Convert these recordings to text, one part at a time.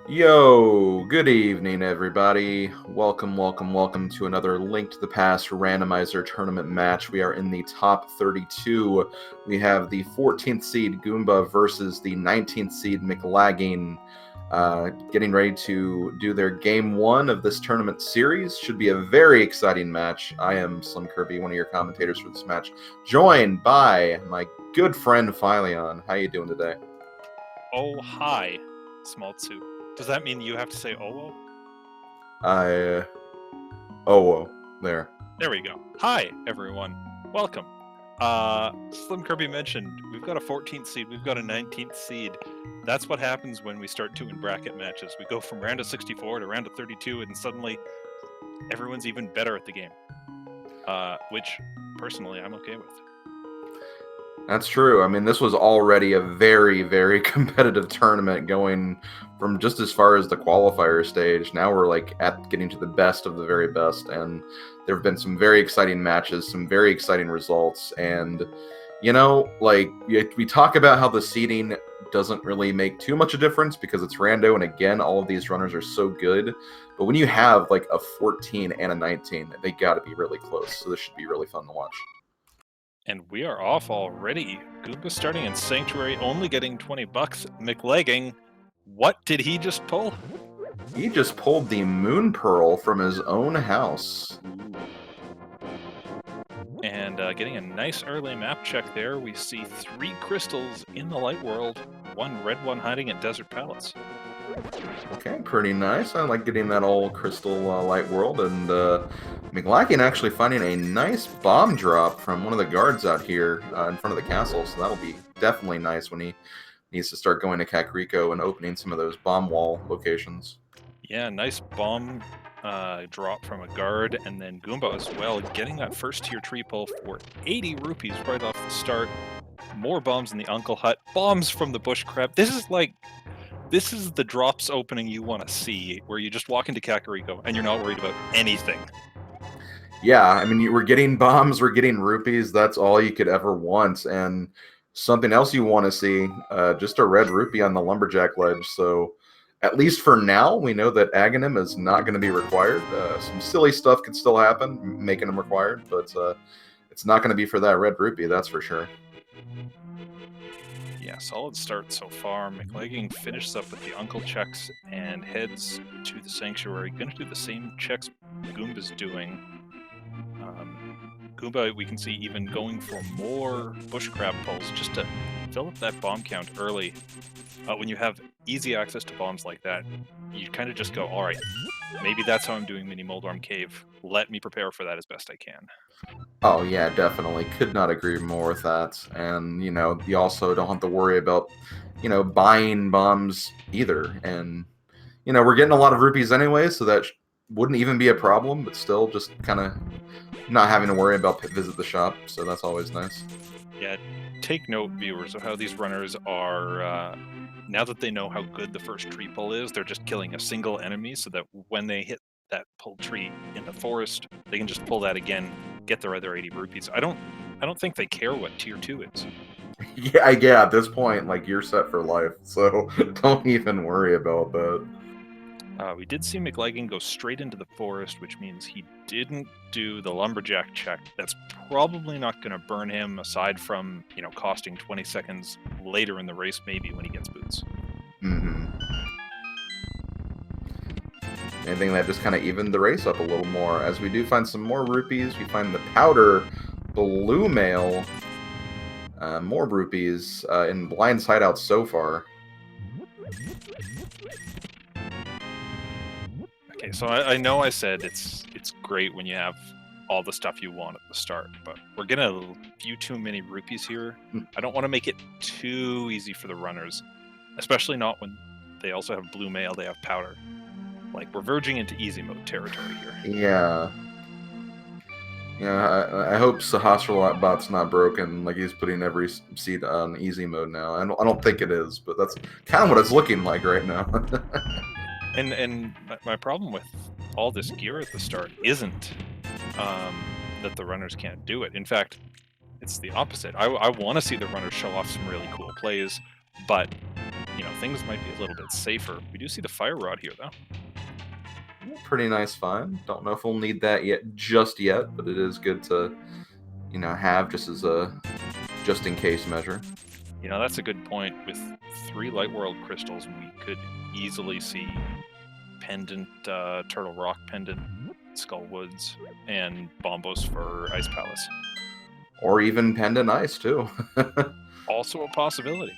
Yo, good evening, everybody. Welcome to another Link to the Past Randomizer tournament match. We are in the top 32. We have the 14th seed Goomba versus the 19th seed Mclagging, getting ready to do their game one of this tournament series. Should be a very exciting match. I am Slim Kirby, one of your commentators for this match, joined by my good friend Philion. How you doing today? Oh, hi, Smoltsu. Does that mean you have to say oh? Oh, there. There we go. Hi, everyone. Welcome. Slim Kirby mentioned we've got a 14th seed, we've got a 19th seed. That's what happens when we start doing bracket matches. We go from round of 64 to round of 32, and suddenly everyone's even better at the game. Which, personally, I'm okay with. That's true. I mean, this was already a very, very competitive tournament going from just as far as the qualifier stage. Now we're like at getting to the best of the very best, and there have been some very exciting matches, some very exciting results, and like we talk about how the seeding doesn't really make too much a difference because it's rando, and again, all of these runners are so good. But when you have like a 14 and a 19, they got to be really close. So this should be really fun to watch. And we are off already. Goomba starting in Sanctuary, only getting 20 bucks. Mclagging, what did he just pull? He just pulled the Moon Pearl from his own house. And getting a nice early map check there, we see 3 crystals in the light world, 1 red one hiding at Desert Palace. Okay, pretty nice. I like getting that old crystal light world, and Mclagging actually finding a nice bomb drop from one of the guards out here in front of the castle, so that'll be definitely nice when he needs to start going to Kakariko and opening some of those bomb wall locations. Yeah, nice bomb drop from a guard, and then Goomba as well, getting that first tier tree pull for 80 rupees right off the start. More bombs in the Uncle Hut, bombs from the bush crab. This is the drops opening you want to see, where you just walk into Kakariko and you're not worried about anything. Yeah, I mean, we're getting bombs, we're getting rupees. That's all you could ever want. And something else you want to see, just a red rupee on the lumberjack ledge. So at least for now, we know that Aghanim is not going to be required. Some silly stuff could still happen, making them required, but it's not going to be for that red rupee, that's for sure. Yeah, solid start so far. Mclagging finishes up with the Uncle checks and heads to the Sanctuary. Gonna do the same checks Goomba's doing. Goomba, we can see even going for more bush crab pulls just to fill up that bomb count early. When you have easy access to bombs like that, you kind of just go, all right, maybe that's how I'm doing Mini Moldorm Cave. Let me prepare for that as best I can. Oh, yeah, definitely. Could not agree more with that. And, you also don't have to worry about, buying bombs either. And, we're getting a lot of rupees anyway, so that wouldn't even be a problem, but still just kind of not having to worry about visit the shop, so that's always nice. Yeah, take note, viewers, of how these runners are, now that they know how good the first tree pull is, they're just killing a single enemy so that when they hit that pulled tree in the forest, they can just pull that again, get their other 80 rupees. I don't think they care what tier 2 is. Yeah, at this point, like, you're set for life, so don't even worry about that. We did see Mclagging go straight into the forest, which means he didn't do the lumberjack check. That's probably not going to burn him, aside from, costing 20 seconds later in the race, maybe, when he gets boots. Mm-hmm. Anything that just kind of evened the race up a little more. As we do find some more rupees, we find the powder blue mail, more rupees in Blind's hideout so far. Okay, so I know I said it's great when you have all the stuff you want at the start, but we're gonna view too many rupees here. I don't want to make it too easy for the runners, especially not when they also have blue mail, they have powder. Like, we're verging into easy mode territory here. Yeah. Yeah, I hope Sahasrabot's not broken, like he's putting every seed on easy mode now. I don't think it is, but that's kind of what it's looking like right now. And my problem with all this gear at the start isn't that the runners can't do it. In fact, it's the opposite. I want to see the runners show off some really cool plays, but things might be a little bit safer. We do see the fire rod here, though. Pretty nice find. Don't know if we'll need that just yet, but it is good to, have just as a just in case measure. That's a good point. With 3 Light World crystals, we could easily see Pendant, Turtle Rock Pendant, Skull Woods, and Bombos for Ice Palace. Or even Pendant Ice, too. Also a possibility.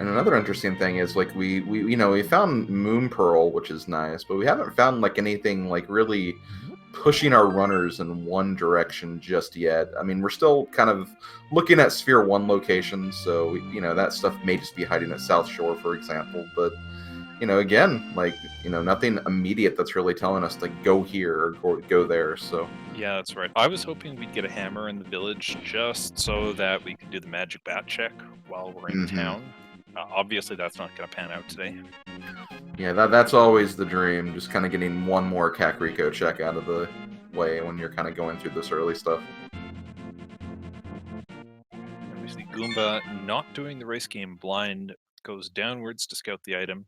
And another interesting thing is, like, we found Moon Pearl, which is nice, but we haven't found, like, anything, like, really pushing our runners in one direction just yet. I mean, we're still kind of looking at Sphere 1 locations, so, that stuff may just be hiding at South Shore, for example, but, again, like, nothing immediate that's really telling us to go here or go there, so... Yeah, that's right. I was hoping we'd get a hammer in the village just so that we could do the magic bat check while we're in town. Obviously, that's not going to pan out today. Yeah, that's always the dream, just kind of getting one more Kakariko check out of the way when you're kind of going through this early stuff. And we see Goomba not doing the race game blind, goes downwards to scout the item,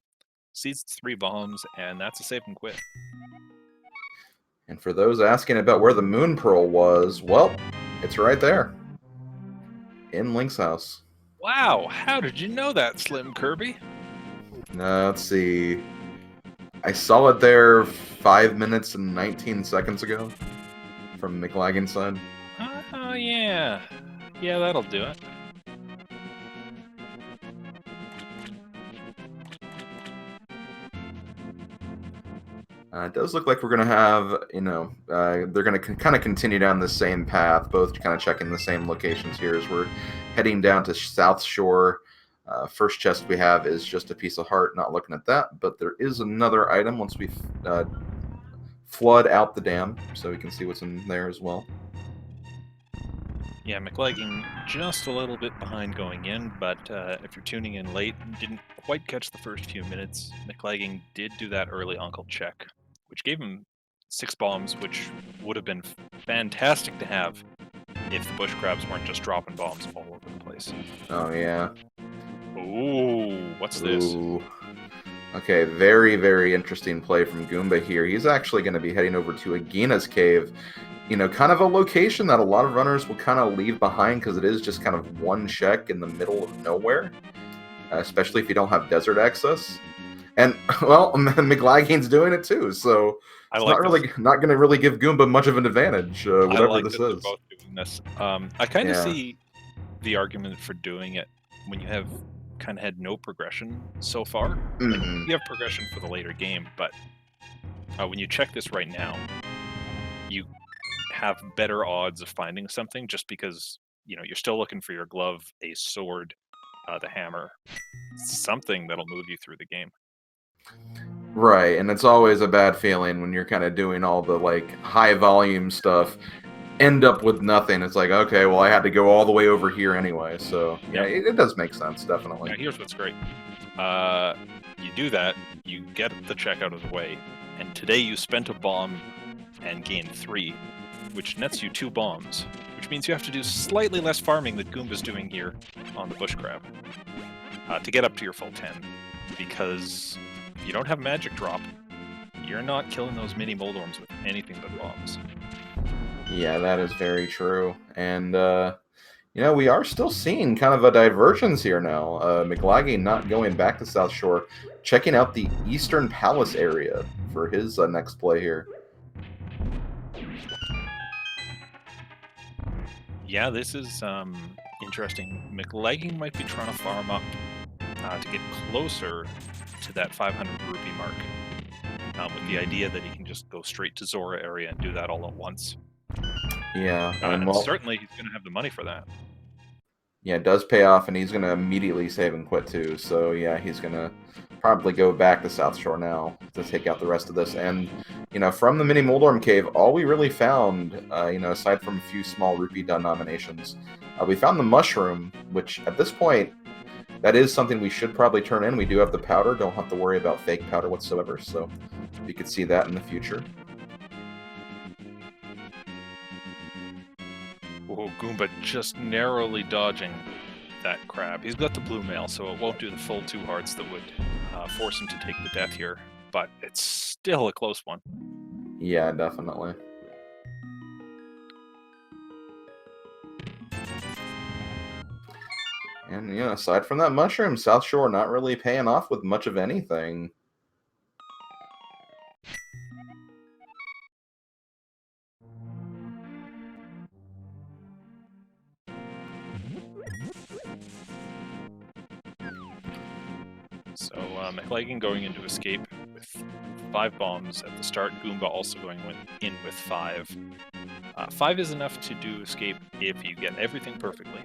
sees 3 bombs, and that's a save and quit. And for those asking about where the Moon Pearl was, well, it's right there. In Link's house. Wow, how did you know that, Slim Kirby? Let's see. I saw it there 5 minutes and 19 seconds ago from Mclagging's side. Oh, yeah. Yeah, that'll do it. It does look like we're going to have, they're going to kind of continue down the same path, both kind of checking the same locations here as we're heading down to South Shore. First chest we have is just a piece of heart, not looking at that, but there is another item once we flood out the dam, so we can see what's in there as well. Yeah, Mclagging just a little bit behind going in, but if you're tuning in late and didn't quite catch the first few minutes, Mclagging did do that early Uncle check, which gave him 6 bombs, which would have been fantastic to have if the bush crabs weren't just dropping bombs all over the place. Oh, yeah. Ooh, what's this? Okay, very, very interesting play from Goomba here. He's actually going to be heading over to Agina's cave. Kind of a location that a lot of runners will kind of leave behind because it is just kind of one check in the middle of nowhere, especially if you don't have desert access. And, well, Mclagging's doing it too, so it's not going to really give Goomba much of an advantage, whatever this is. Both doing this. I kind of see the argument for doing it when you have kind of had no progression so far. Like, you have progression for the later game, but when you check this right now, you have better odds of finding something just because you're still looking for your glove, a sword, the hammer, something that'll move you through the game. Right, and it's always a bad feeling when you're kind of doing all the high volume stuff, end up with nothing. It's like, okay, well, I had to go all the way over here anyway, so yeah, it does make sense, definitely. Now, here's what's great. You do that, you get the check out of the way, and today you spent a bomb and gained 3, which nets you 2 bombs, which means you have to do slightly less farming than Goomba's doing here on the bush crab to get up to your full 10, because if you don't have magic drop, you're not killing those mini Moldorms with anything but bombs. Yeah, that is very true. And, we are still seeing kind of a divergence here now. Mclagging not going back to South Shore, checking out the Eastern Palace area for his next play here. Yeah, this is interesting. Mclagging might be trying to farm up to get closer to that 500 rupee mark, with the idea that he can just go straight to Zora area and do that all at once. Yeah, and certainly he's going to have the money for that. Yeah, it does pay off, and he's going to immediately save and quit too. So yeah, he's going to probably go back to South Shore now to take out the rest of this. And from the mini Moldorm cave, all we really found, aside from a few small rupee denominations, we found the mushroom, which at this point, that is something we should probably turn in. We do have the powder; don't have to worry about fake powder whatsoever. So we could see that in the future. Oh, Goomba just narrowly dodging that crab. He's got the blue mail, so it won't do the full 2 hearts that would force him to take the death here. But it's still a close one. Yeah, definitely. And, aside from that mushroom, South Shore not really paying off with much of anything. So Mclagging going into escape with 5 bombs at the start. Goomba also going in with 5. 5 is enough to do escape if you get everything perfectly.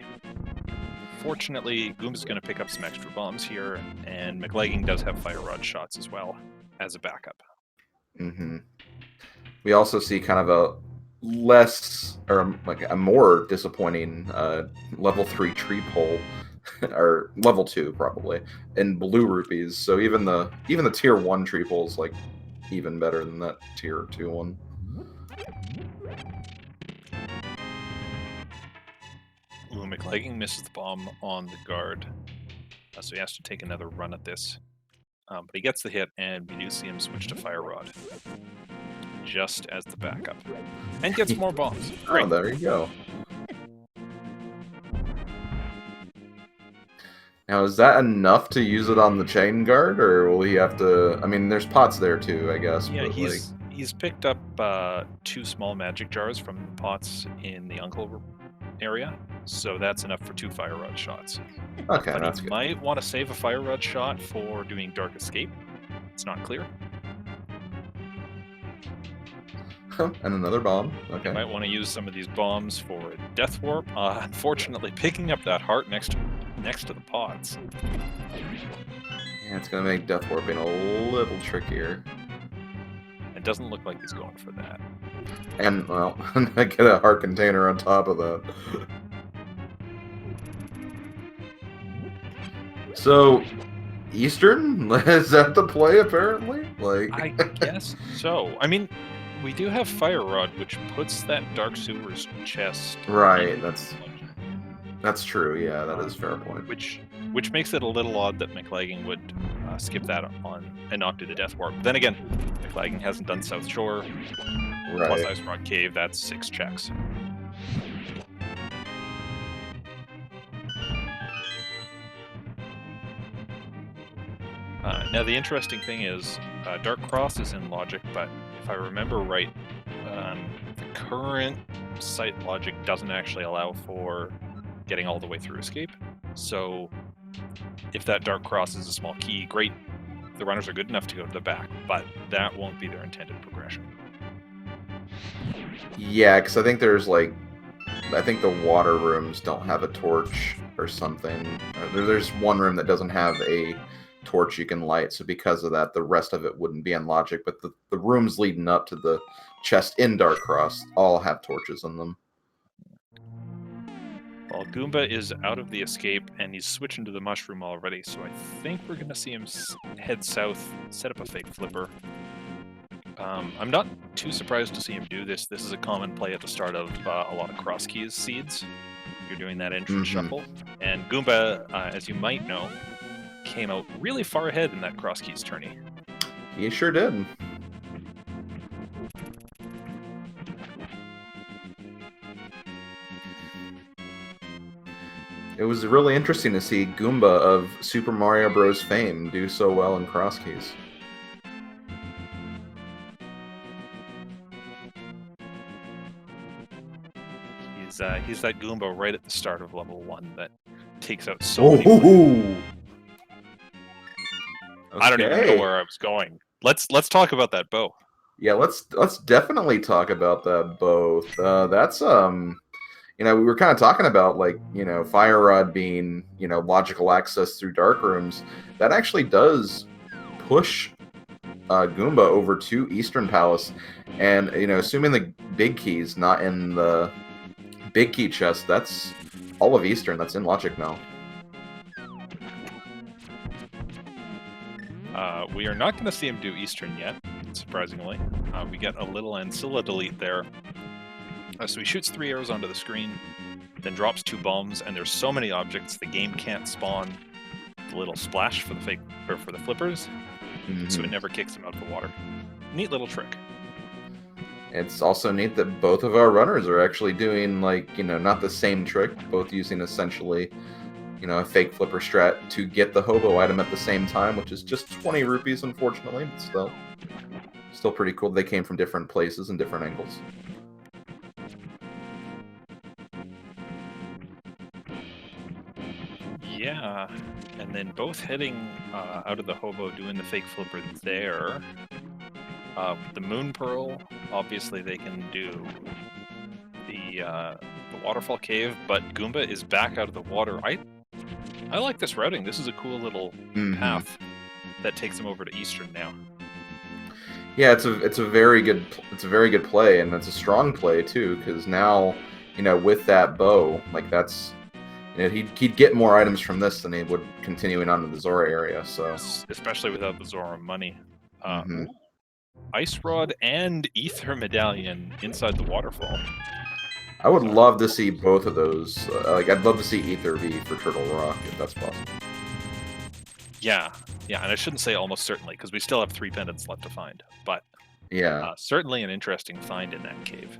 Fortunately, Goomba's going to pick up some extra bombs here, and Mclagging does have fire rod shots as well as a backup. Mm-hmm. We also see kind of a less, or like a more disappointing level 3 tree pole, or level 2 probably, in blue rupees. So even the tier 1 tree pole is like even better than that tier 2 one. Ooh, Mclagging misses the bomb on the guard, so he has to take another run at this. But he gets the hit, and we do see him switch to fire rod, just as the backup, and gets more bombs. Great. Oh, there you go. Now, is that enough to use it on the chain guard, or will he have to? I mean, there's pots there too, I guess. Yeah, but he's picked up 2 small magic jars from the pots in the uncle area, so that's enough for 2 fire rod shots. Okay, But that's he good. might want to save a fire rod shot for doing dark escape. It's not clear. And another bomb. Okay. You might want to use some of these bombs for death warp. Unfortunately, picking up that heart next to the pots. Yeah, it's gonna make death warping a little trickier. It doesn't look like he's going for that. And well, I get a heart container on top of that. So, Eastern, is that the play apparently? Like, I guess so. I mean, we do have fire rod, which puts that dark sewers chest. right? That's true. Yeah, that is a fair point. Which makes it a little odd that Mclagging would skip that on and not do the death warp. Then again, Mclagging hasn't done South Shore. Right. Plus Ice Rock Cave, that's 6 checks. Now the interesting thing is, Dark Cross is in logic, but if I remember right, the current site logic doesn't actually allow for getting all the way through escape. So if that Dark Cross is a small key, great. The runners are good enough to go to the back, but that won't be their intended progression. Yeah, because I think there's like, I think the water rooms don't have a torch or something. There's one room that doesn't have a torch you can light, so because of that, the rest of it wouldn't be in logic. But the rooms leading up to the chest in Dark Cross all have torches in them. Well, Goomba is out of the escape, and he's switching to the mushroom already, so I think we're going to see him head south, set up a fake flipper. I'm not too surprised to see him do this. This is a common play at the start of a lot of cross keys seeds. You're doing that entrance shuffle. And Goomba, as you might know, came out really far ahead in that cross keys tourney. He sure did. It was really interesting to see Goomba of Super Mario Bros. Fame do so well in cross keys. He's that Goomba right at the start of level 1 that takes out so many. Okay. I don't even know where I was going. Let's talk about that bow. Yeah, let's definitely talk about that bow. That's we were kind of talking about like, Fire Rod being, logical access through dark rooms. That actually does push Goomba over to Eastern Palace, and assuming the big key's not in the big key chest, that's all of Eastern. That's in logic now. We are not going to see him do Eastern yet, surprisingly. We get a little Ancilla delete there. So he shoots 3 arrows onto the screen, then drops 2 bombs, and there's so many objects the game can't spawn the little splash for the flippers, so it never kicks them out of the water. Neat little trick. It's also neat that both of our runners are actually doing, like, not the same trick, both using essentially, a fake flipper strat to get the hobo item at the same time, which is just 20 rupees, unfortunately, but still pretty cool. They came from different places and different angles. Yeah, and then both heading out of the hobo, doing the fake flipper there. The Moon Pearl, obviously they can do the waterfall cave, but Goomba is back out of the water. I like this routing. This is a cool little path that takes him over to Eastern now. Yeah, it's a very good play, and it's a strong play too, because now, with that bow, like that's, he'd get more items from this than he would continuing on to the Zora area. So especially without the Zora money. Ice Rod and Ether Medallion inside the waterfall. I would love to see both of those. I'd love to see Ether be for Turtle Rock if that's possible. Yeah, and I shouldn't say almost certainly, because we still have 3 pendants left to find, but yeah, certainly an interesting find in that cave.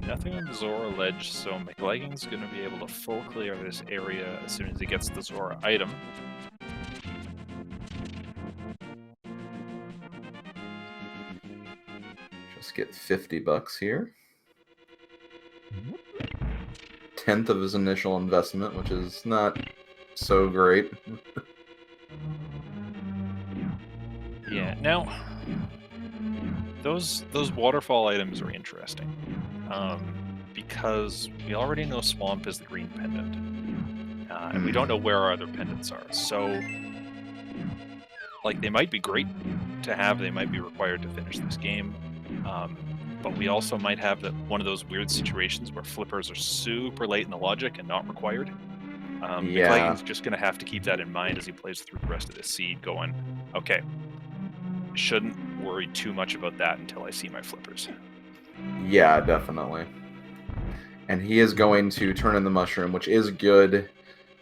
Nothing on the Zora ledge, so Mclagging's going to be able to full clear this area as soon as he gets the Zora item. Just get $50 here. 1/10 of his initial investment, which is not so great. Yeah, now those waterfall items are interesting. Because we already know Swamp is the green pendant, and we don't know where our other pendants are. So, like, they might be great to have, they might be required to finish this game, but we also might have one of those weird situations where flippers are super late in the logic and not required. Mclagging's just going to have to keep that in mind as he plays through the rest of this seed, going, okay, shouldn't worry too much about that until I see my flippers. Yeah, definitely. And he is going to turn in the mushroom, which is good.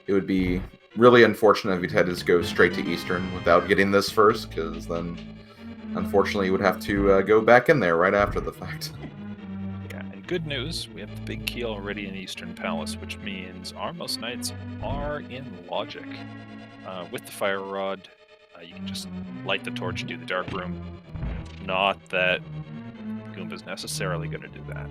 It would be really unfortunate if he'd had to go straight to Eastern without getting this first, because then, unfortunately, he would have to go back in there right after the fact. Yeah, and good news, we have the big key already in Eastern Palace, which means our most knights are in logic. With the fire rod, you can just light the torch, do the dark room. Not that Goomba's necessarily going to do that.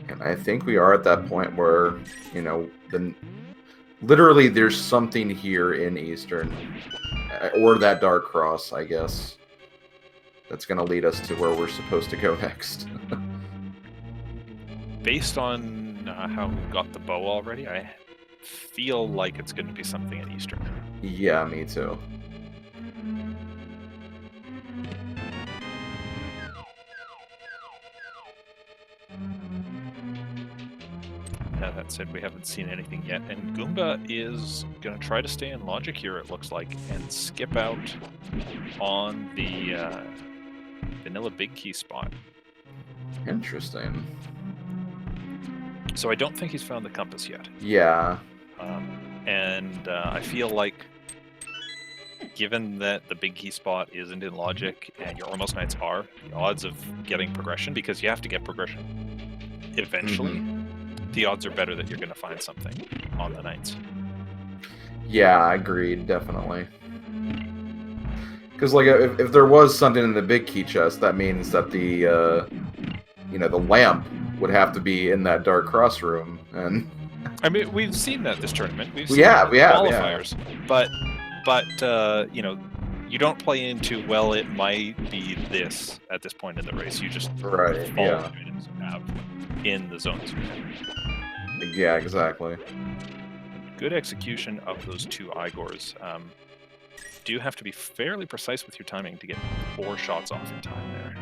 And I think we are at that point where, literally there's something here in Eastern, or that Dark Cross, I guess, that's going to lead us to where we're supposed to go next. Based on how we've got the bow already, I feel like it's going to be something at Eastern. Yeah, me too. That said, we haven't seen anything yet, and Goomba is going to try to stay in logic here, it looks like, and skip out on the vanilla big key spot. Interesting. So I don't think he's found the compass yet. Yeah. And I feel like, given that the big key spot isn't in logic, and your almost knights are, the odds of getting progression, because you have to get progression eventually, the odds are better that you're going to find something on the knights. Yeah, agreed, definitely. Because, like, if there was something in the big key chest, that means that the, the lamp would have to be in that Dark Cross room, and... I mean, we've seen that this tournament. We've seen qualifiers. Yeah. But you don't play into, well, it might be this at this point in the race. You just follow the items you have in the zones. Yeah, exactly. Good execution of those 2 Igors. Do have to be fairly precise with your timing to get 4 shots off in time there.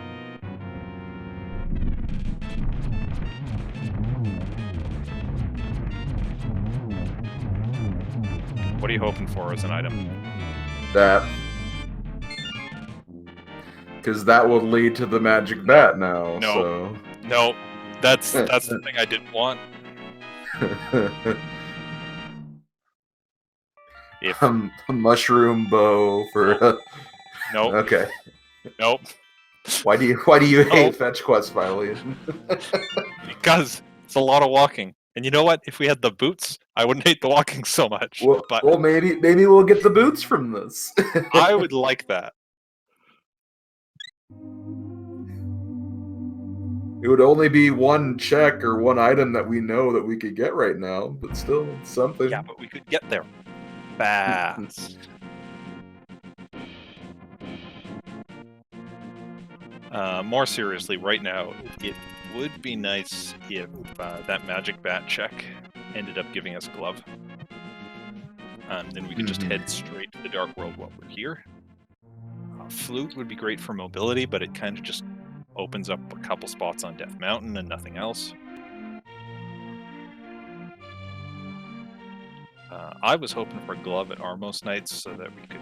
What are you hoping for as an item? That. Because that will lead to the magic bat now, No. so... No, that's the thing I didn't want. If A mushroom bow for... Nope. Okay. Nope. Why do you hate fetch quest, Violation? Because it's a lot of walking. And you know what? If we had the boots, I wouldn't hate the walking so much. But Well, maybe we'll get the boots from this. I would like that. It would only be one check or one item that we know that we could get right now, but still, it's something. Yeah, but we could get there fast. More seriously, right now, it would be nice if that magic bat check ended up giving us glove. Then we could just head straight to the dark world while we're here. Flute would be great for mobility, but it kind of just opens up a couple spots on Death Mountain and nothing else. I was hoping for glove at Armos Knights so that we could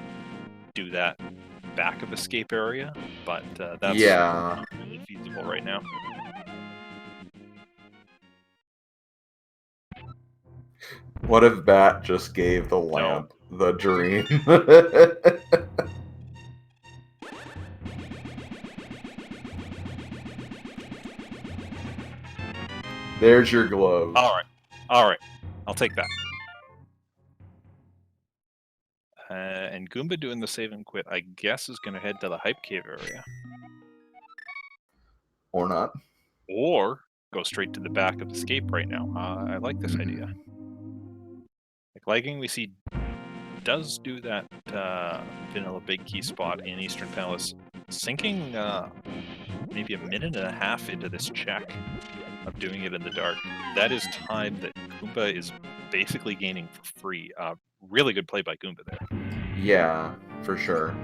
do that back of escape area, but that's not really feasible right now. What if Bat just gave the lamp the dream? There's your glove. Alright. I'll take that. And Goomba doing the save and quit, I guess, is going to head to the Hype Cave area. Or not. Or go straight to the back of Escape right now. I like this idea. Mclagging, we see, does do that vanilla big key spot in Eastern Palace, sinking maybe a minute and a half into this check of doing it in the dark. That is time that Goomba is basically gaining for free. Really good play by Goomba there. Yeah, for sure.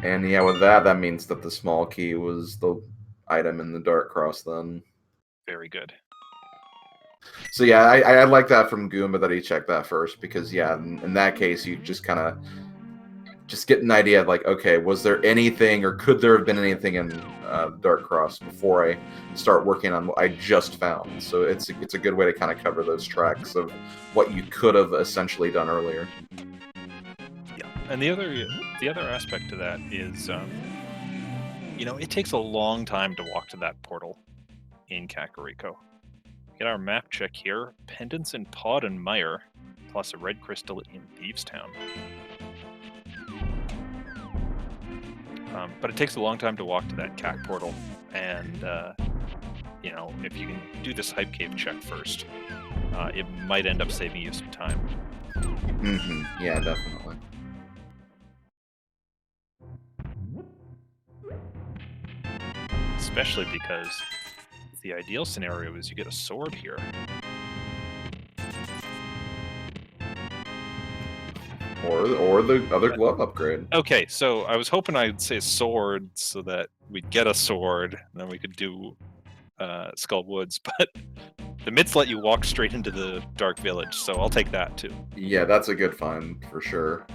And yeah, with that means that the small key was the item in the Dark Cross then. Very good. So yeah, I like that from Goomba that he checked that first, because yeah, in that case you just kind of just get an idea of like, okay, was there anything or could there have been anything in Dark Cross before I start working on what I just found? So it's a good way to kind of cover those tracks of what you could have essentially done earlier. Yeah, and the other aspect to that is, you know, it takes a long time to walk to that portal in Kakariko. Get our map check here: pendants in Pod and Mire, plus a red crystal in Thievestown. But it takes a long time to walk to that CAC portal, and you know, if you can do this Hype Cave check first, it might end up saving you some time. Yeah, definitely. Especially because the ideal scenario is you get a sword here. Or the other glove upgrade. Okay, so I was hoping I'd say sword so that we'd get a sword, and then we could do Skull Woods, but the mitts let you walk straight into the Dark Village, so I'll take that too. Yeah, that's a good find for sure.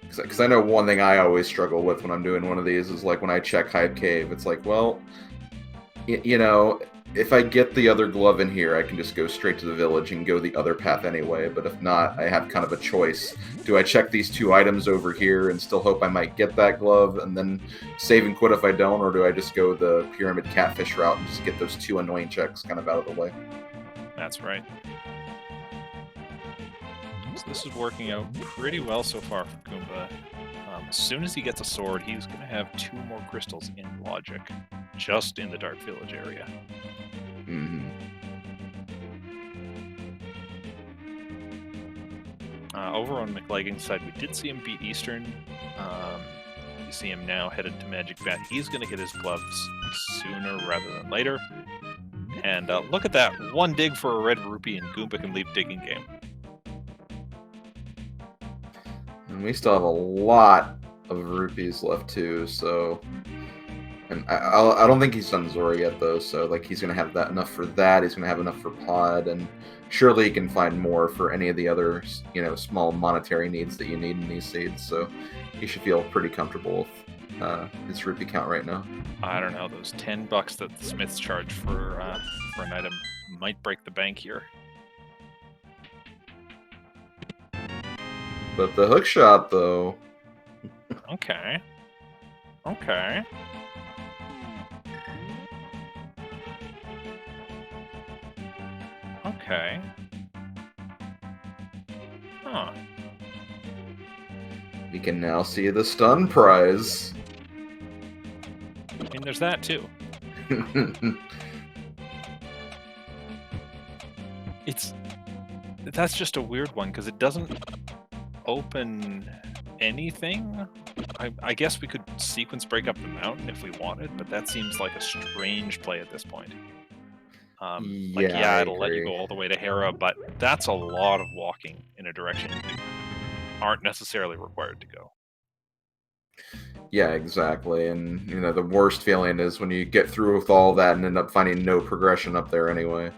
Because I know one thing I always struggle with when I'm doing one of these is like when I check Hype Cave, it's like, well, you know, if I get the other glove in here, I can just go straight to the village and go the other path anyway. But if not, I have kind of a choice. Do I check these two items over here and still hope I might get that glove and then save and quit if I don't? Or do I just go the Pyramid Catfish route and just get those two annoying checks kind of out of the way? That's right. So this is working out pretty well so far for Goomba. As soon as he gets a sword, he's going to have 2 more crystals in Logic, just in the Dark Village area. Over on Mclagging's side, we did see him beat Eastern. You see him now headed to Magic Bat. He's going to get his gloves sooner rather than later. And look at that. 1 dig for a red rupee, and Goomba can leave digging game. And we still have a lot of rupees left too, so... And I don't think he's done Zora yet, though, so like he's going to have that enough for that, he's going to have enough for Pod, and surely he can find more for any of the other, you know, small monetary needs that you need in these seeds, so he should feel pretty comfortable with his rupee count right now. I don't know, those $10 that the Smiths charge for an item might break the bank here. But the hook shot, though... Okay. Okay. Okay. Huh. We can now see the stun prize. I mean, there's that too. That's just a weird one because it doesn't open anything. I guess we could sequence break up the mountain if we wanted, but that seems like a strange play at this point. Yeah, it'll let you go all the way to Hera, but that's a lot of walking in a direction you aren't necessarily required to go. Yeah, exactly. And, you know, the worst feeling is when you get through with all that and end up finding no progression up there anyway.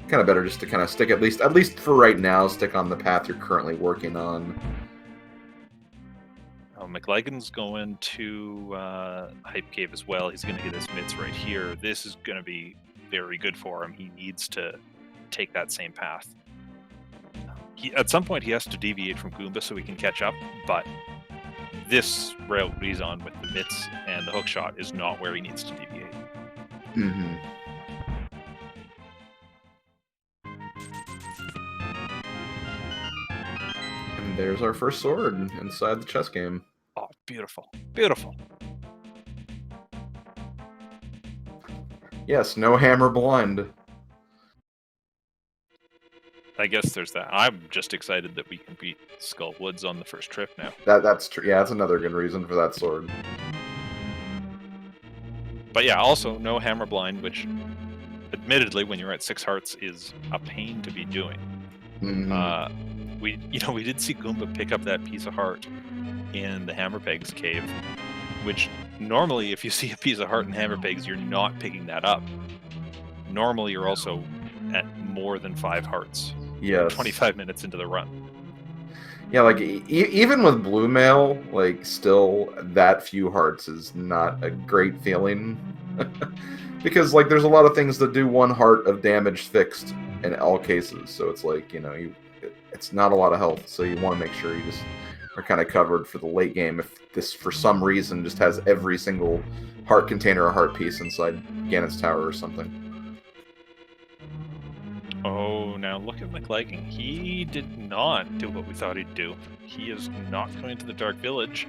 Kind of better just to kind of stick, at least for right now, stick on the path you're currently working on. Mclagging's going to Hype Cave as well. He's going to get his mitts right here. This is going to be very good for him. He needs to take that same path. At some point, he has to deviate from Goomba so he can catch up, but this route he's on with the mitts and the hook shot is not where he needs to deviate. Mm-hmm. And there's our first sword inside the chess game. Oh, beautiful. Beautiful. Yes, no hammer blind. I guess there's that. I'm just excited that we can beat Skull Woods on the first trip now. That's true. Yeah, that's another good reason for that sword. But yeah, also no hammer blind, which admittedly when you're at 6 hearts is a pain to be doing. Mm-hmm. We did see Goomba pick up that piece of heart in the Hammerpegs cave, which normally if you see a piece of heart in Hammerpegs, you're not picking that up. Normally you're also at more than 5 hearts. Yes. 25 minutes into the run. Yeah, like even with blue mail, like still that few hearts is not a great feeling. Because like there's a lot of things that do 1 heart of damage fixed in all cases, so it's like, you know, it's not a lot of health, so you want to make sure you just are kind of covered for the late game if this for some reason just has every single heart container or heart piece inside Ganon's tower or something. Oh, now look at Mclagging. He did not do what we thought he'd do. He is not going to the Dark Village.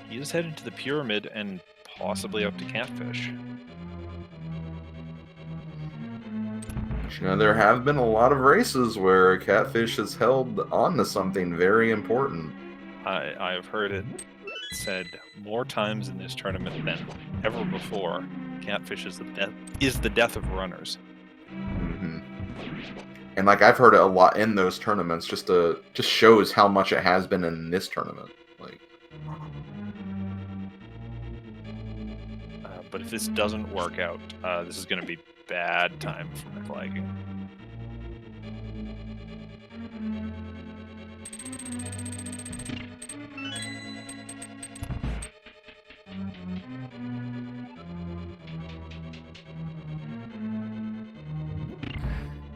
He is headed to the Pyramid and possibly up to Catfish. You know, there have been a lot of races where Catfish has held on to something very important. I have heard it said more times in this tournament than ever before. Catfish is the death of runners. Mm-hmm. And like I've heard it a lot in those tournaments, just shows how much it has been in this tournament. Like, but if this doesn't work out, this is going to be bad time for Mclagging.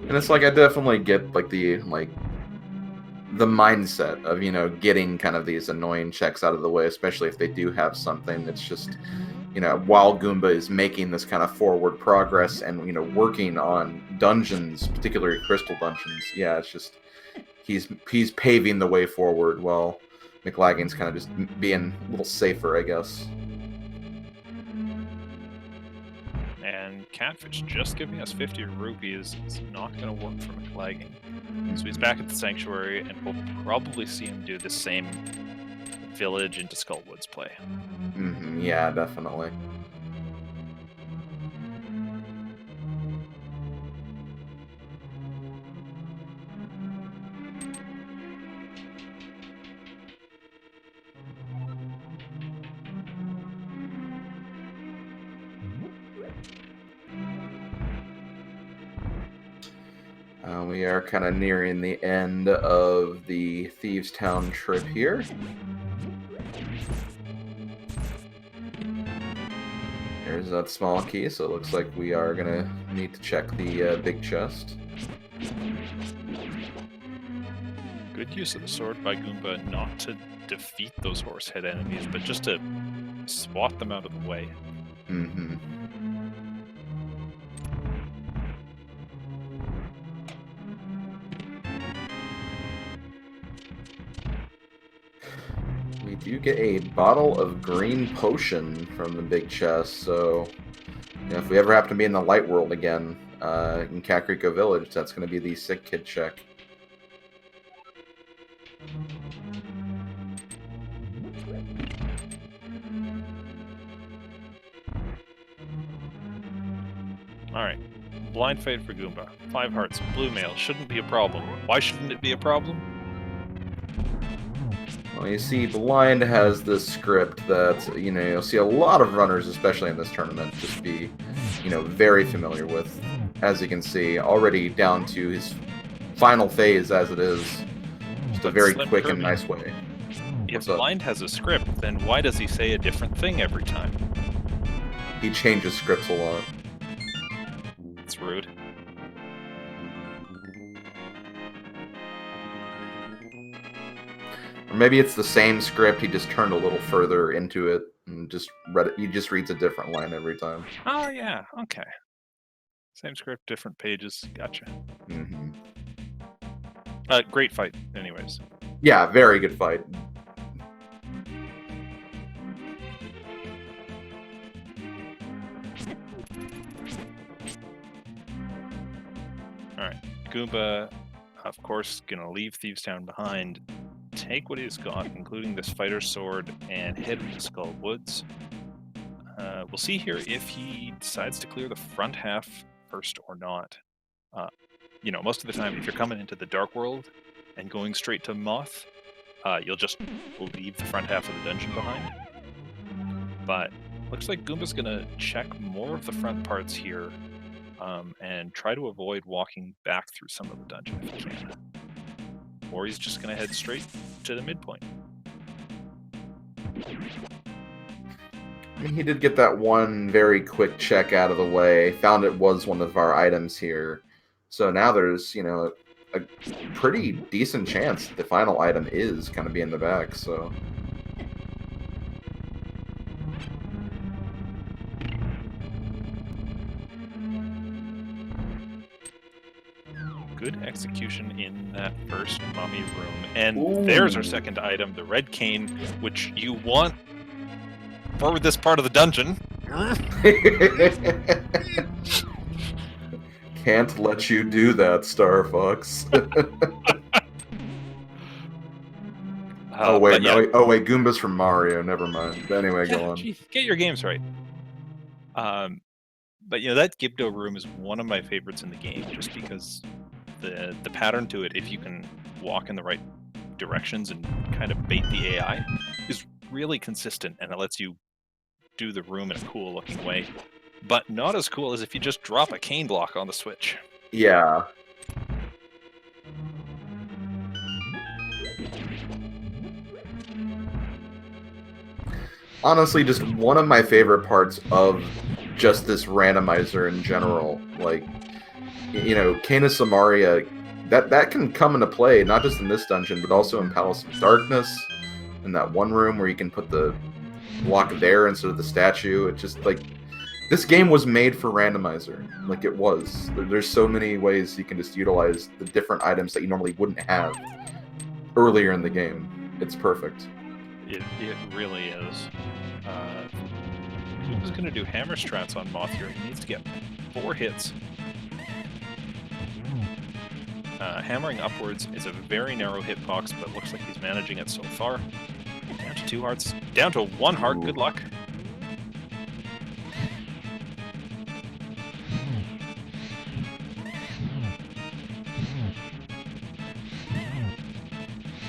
and it's like I definitely get like the mindset of, you know, getting kind of these annoying checks out of the way, especially if they do have something that's just, you know, while Goomba is making this kind of forward progress and, you know, working on dungeons, particularly crystal dungeons. Yeah, it's just he's paving the way forward while Mclagging's kind of just being a little safer, I guess. And Catfish just giving us 50 rupees is not going to work for Mclagging. So he's back at the Sanctuary, and we'll probably see him do the same Village into Skullwoods play. Mm-hmm. Yeah, definitely. We are kind of nearing the end of the Thieves Town trip here. There's that small key, so it looks like we are going to need to check the big chest. Good use of the sword by Goomba, not to defeat those horse head enemies, but just to swat them out of the way. Mm-hmm. We do get a bottle of green potion from the big chest, so if we ever happen to be in the light world again in Kakariko Village, that's going to be the sick kid check. Alright, blind fade for Goomba. 5 hearts, blue mail, shouldn't be a problem. Why shouldn't it be a problem? Well, you see, Blind has this script that, you'll see a lot of runners, especially in this tournament, just be, very familiar with. As you can see, already down to his final phase as it is. Just a very quick and nice way. If Blind has a script, then why does he say a different thing every time? He changes scripts a lot. It's rude. Or maybe it's the same script, he just turned a little further into it and just read it. He just reads a different line every time. Oh, yeah, okay. Same script, different pages. Gotcha. Mm-hmm. Great fight, anyways. Yeah, very good fight. Alright, Goomba, of course, gonna leave Thieves Town behind. Take what he's got, including this fighter's sword, and head to Skull Woods. We'll see here if he decides to clear the front half first or not. Most of the time, if you're coming into the Dark World and going straight to Moth, you'll just leave the front half of the dungeon behind. But looks like Goomba's gonna check more of the front parts here, and try to avoid walking back through some of the dungeon if he can. Or he's just going to head straight to the midpoint. I mean, he did get that one very quick check out of the way, found it was one of our items here. So now there's, a pretty decent chance the final item is going to be in the back, so... Good execution in that first mummy room. And there's our second item, the red cane, which you want for this part of the dungeon. Can't let you do that, Star Fox. wait, Goomba's from Mario. Never mind. But anyway, go on. Geez, get your games right. But that Gibdo room is one of my favorites in the game, just because the pattern to it, if you can walk in the right directions and kind of bait the AI, is really consistent, and it lets you do the room in a cool looking way. But not as cool as if you just drop a cane block on the switch. Yeah. Honestly, just one of my favorite parts of just this randomizer in general. Like, Cane of Samaria, that can come into play, not just in this dungeon, but also in Palace of Darkness, in that one room where you can put the block there instead of the statue. It's just, like, this game was made for randomizer. Like, it was. There's so many ways you can just utilize the different items that you normally wouldn't have earlier in the game. It's perfect. It really is. Who's going to do hammer strats on Moth here? He needs to get 4 hits. Hammering upwards is a very narrow hitbox, but looks like he's managing it so far. Down to 2 hearts. Down to 1 heart. Ooh. Good luck.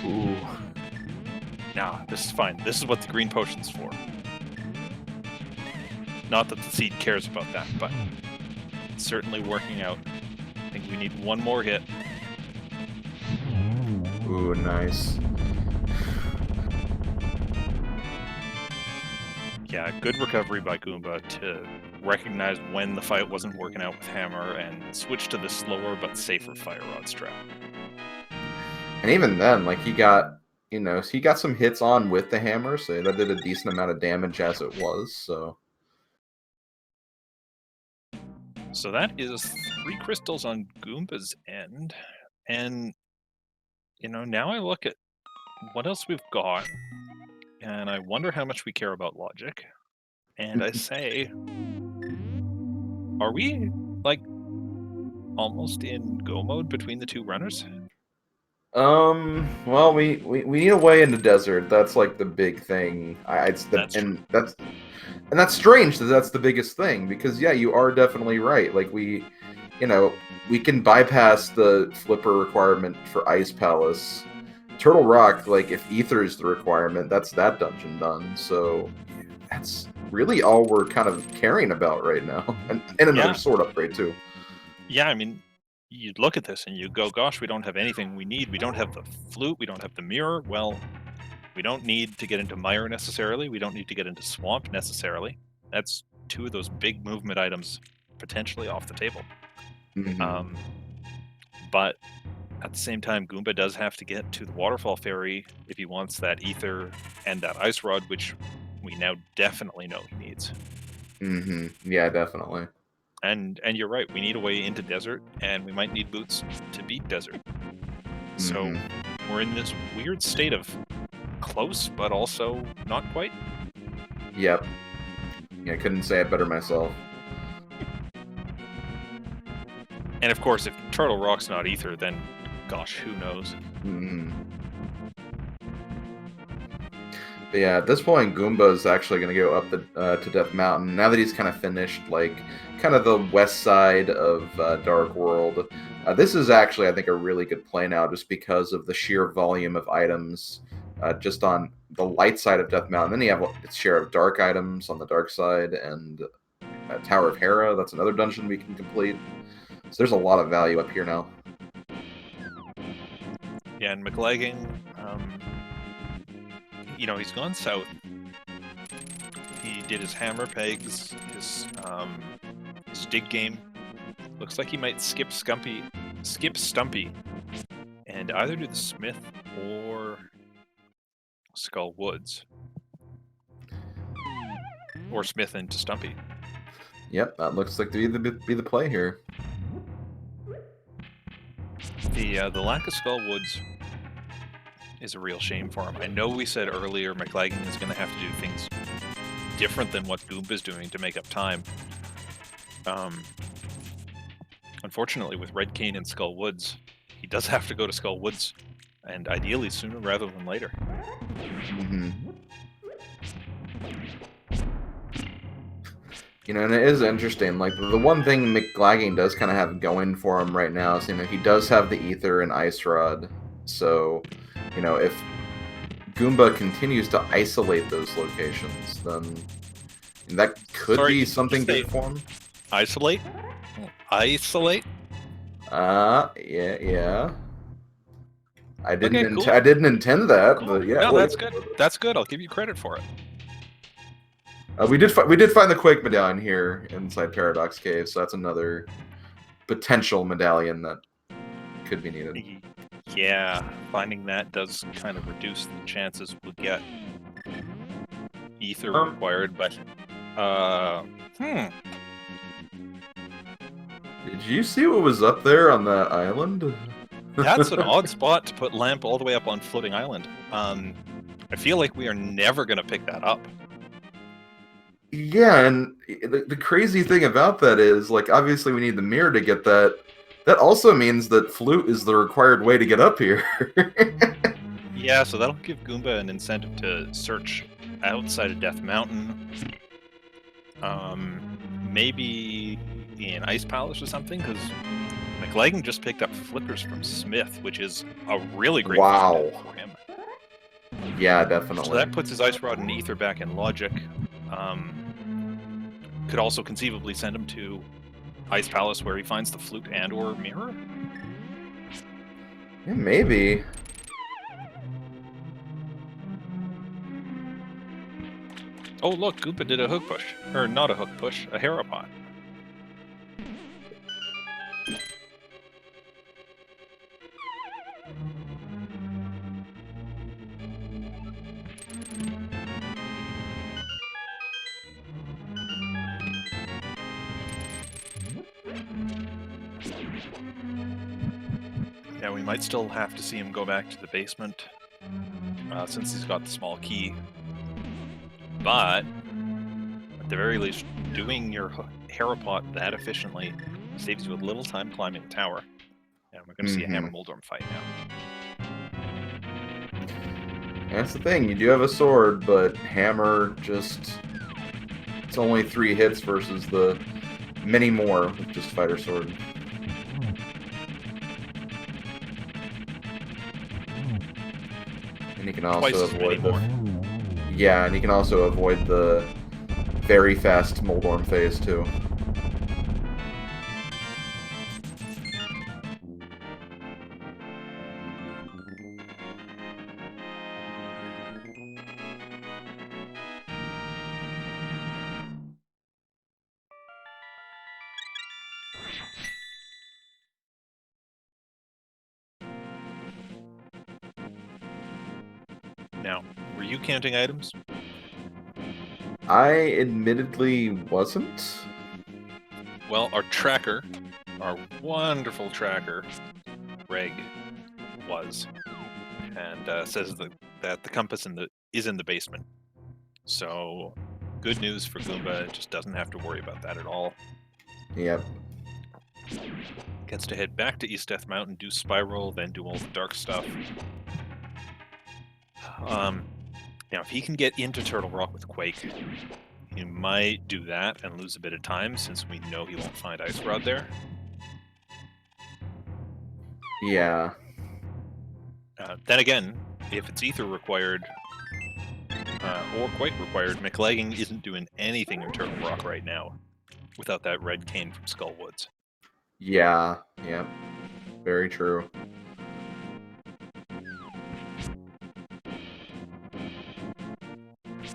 Ooh. Nah, this is fine. This is what the green potion's for. Not that the seed cares about that, but it's certainly working out. I think we need one more hit. Ooh, nice. Yeah, good recovery by Goomba to recognize when the fight wasn't working out with Hammer and switch to the slower but safer Fire Rod strat. And even then, like, he got, you know, he got some hits on with the hammer, so that did a decent amount of damage as it was, so. So that is 3 crystals on Goomba's end. And, you know, now I look at what else we've got, and I wonder how much we care about logic. And I say, are we, like, almost in go mode between the 2 runners? Well, we need a way into desert. That's like the big thing. It's the That's true. and that's strange that that's the biggest thing because yeah, you are definitely right. Like we, you know, we can bypass the flipper requirement for Ice Palace. Turtle Rock, like if Ether is the requirement, that's that dungeon done. So that's really all we're kind of caring about right now, and another sword upgrade too. Yeah, I mean, you'd look at this and you go, gosh, we don't have anything we need. We don't have the flute. We don't have the mirror. Well, we don't need to get into mire necessarily. We don't need to get into swamp necessarily. That's 2 of those big movement items potentially off the table. Mm-hmm. But at the same time, Goomba does have to get to the Waterfall Fairy if he wants that Ether and that Ice Rod, which we now definitely know he needs. Mm-hmm. Yeah, definitely. And you're right, we need a way into desert, and we might need boots to beat desert. So we're in this weird state of close, but also not quite. Yep. Yeah, I couldn't say it better myself. And of course, if Turtle Rock's not Ether, then gosh, who knows? But yeah, at this point, Goomba is actually going to go up to Death Mountain. Now that he's kind of finished, like, kind of the west side of Dark World. This is actually, I think, a really good play now, just because of the sheer volume of items just on the light side of Death Mountain. Then you have its share of dark items on the dark side, and Tower of Hera, that's another dungeon we can complete. So there's a lot of value up here now. Yeah, and Mclagging, you know, he's gone south. He did his hammer pegs, his dig game. Looks like he might skip Stumpy, and either do the Smith or Skull Woods, or Smith into Stumpy. Yep, that looks like to be the play here. The lack of Skull Woods is a real shame for him. I know we said earlier Mclagging is going to have to do things different than what Goomba's doing to make up time. Unfortunately, with Red Cane and Skull Woods, he does have to go to Skull Woods, and ideally sooner rather than later. You know, and it is interesting. Like, the one thing Mclagging does kind of have going for him right now is, you know, he does have the Ether and Ice Rod. So, you know, if Goomba continues to isolate those locations, then that could be something good for him. Isolate? Isolate? Yeah. I didn't Okay, cool. I didn't intend that, but yeah. No, that's good. That's good. I'll give you credit for it. We did find the Quake medallion here inside Paradox Cave, so that's another potential medallion that could be needed. Yeah, finding that does kind of reduce the chances we'll get Ether required, but Did you see what was up there on that island? That's an odd spot to put Lamp all the way up on Floating Island. I feel like we are never going to pick that up. Yeah, and the crazy thing about that is, like, obviously we need the mirror to get that. That also means that Flute is the required way to get up here. Yeah, so that'll give Goomba an incentive to search outside of Death Mountain. Maybe in Ice Palace or something, because Mclagging just picked up flippers from Smith, which is a really great for him. Yeah, definitely. So that puts his Ice Rod and Ether back in logic. Could also conceivably send him to Ice Palace where he finds the flute and or mirror? Yeah, maybe. Oh, look, Goomba did a hook push. Or not a hook push, a Harapot. Yeah, we might still have to see him go back to the basement since he's got the small key. But at the very least, doing your Harapot that efficiently saves you a little time climbing the tower. And we're going to see a Hammer Moldorm fight now. That's the thing. You do have a sword, but Hammer just... It's only 3 hits versus the many more with just Fighter Sword. And you can also avoid the... Yeah, and you can also avoid the very fast Moldorm phase, too. Now, were you counting items? I admittedly wasn't. Well, our tracker, our wonderful tracker, Reg, was, and says that the compass is in the basement. So, good news for Goomba, just doesn't have to worry about that at all. Yep. Gets to head back to East Death Mountain, do Spiral, then do all the dark stuff. Now, if he can get into Turtle Rock with Quake, he might do that and lose a bit of time, since we know he won't find Ice Rod there. Yeah. Then again, if it's Ether required, or Quake required, Mclagging isn't doing anything in Turtle Rock right now, without that red cane from Skull Woods. Yeah. Yep. Very true.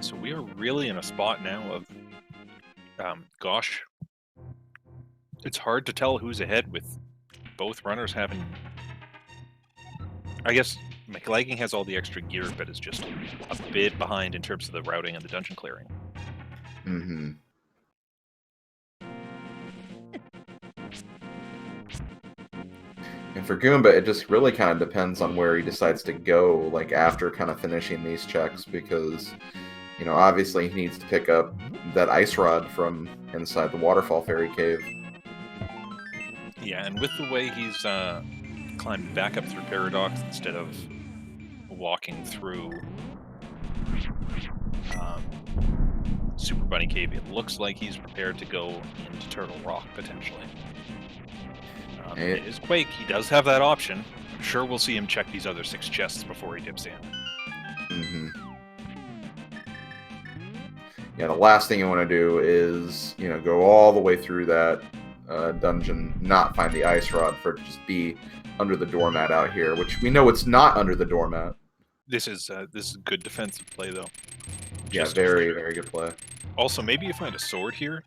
So we are really in a spot now of, gosh, it's hard to tell who's ahead with both runners having... I guess Mclagging has all the extra gear, but is just a bit behind in terms of the routing and the dungeon clearing. Mm-hmm. And for Goomba, it just really kind of depends on where he decides to go, like, after kind of finishing these checks, because, you know, obviously he needs to pick up that Ice Rod from inside the Waterfall Fairy Cave. Yeah, and with the way he's climbed back up through Paradox instead of walking through Super Bunny Cave, it looks like he's prepared to go into Turtle Rock, potentially. It is Quake, he does have that option. I'm sure we'll see him check these other 6 chests before he dips in. Mm-hmm. Yeah, the last thing you want to do is, you know, go all the way through that dungeon, not find the Ice Rod, for it to just be under the doormat out here, which we know it's not under the doormat. This is good defensive play, though. Yeah, very, very good play. Also, maybe you find a sword here,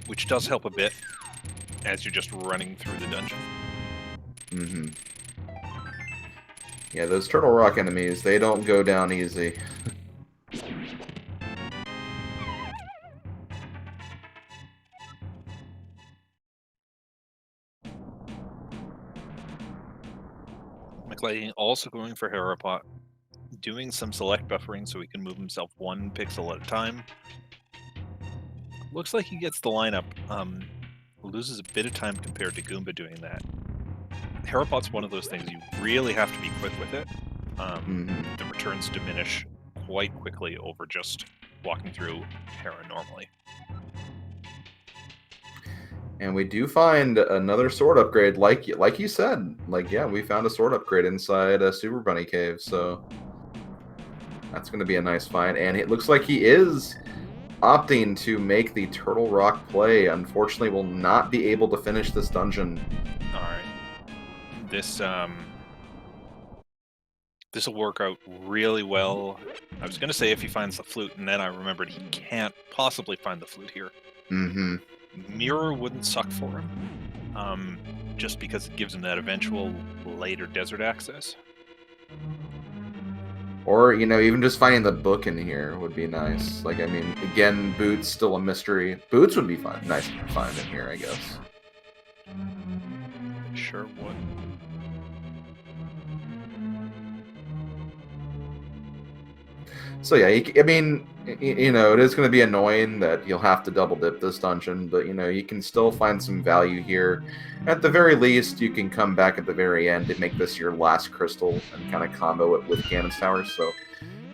which does help a bit as you're just running through the dungeon. Mm-hmm. Yeah, those Turtle Rock enemies, they don't go down easy. Mclagging also going for Harapot, doing some select buffering so he can move himself 1 pixel at a time. Looks like he gets the lineup. Loses a bit of time compared to Goomba doing that. Harapot's one of those things you really have to be quick with it. The returns diminish quite quickly over just walking through Hera normally. And we do find another sword upgrade, like you said. Like, yeah, we found a sword upgrade inside a Super Bunny Cave, so that's going to be a nice find. And it looks like he is opting to make the Turtle Rock play. Unfortunately, will not be able to finish this dungeon. All right. This will work out really well. I was going to say if he finds the flute, and then I remembered he can't possibly find the flute here. Mm-hmm. Mirror wouldn't suck for him, just because it gives him that eventual later desert access. Or, you know, even just finding the book in here would be nice. Like, I mean, again, Boots still a mystery. Boots would be fun. Nice to find in here, I guess. Sure would. So yeah, I mean, you know, it is going to be annoying that you'll have to double dip this dungeon, but you know, you can still find some value here. At the very least, you can come back at the very end and make this your last crystal and kind of combo it with Cannon's Tower. So,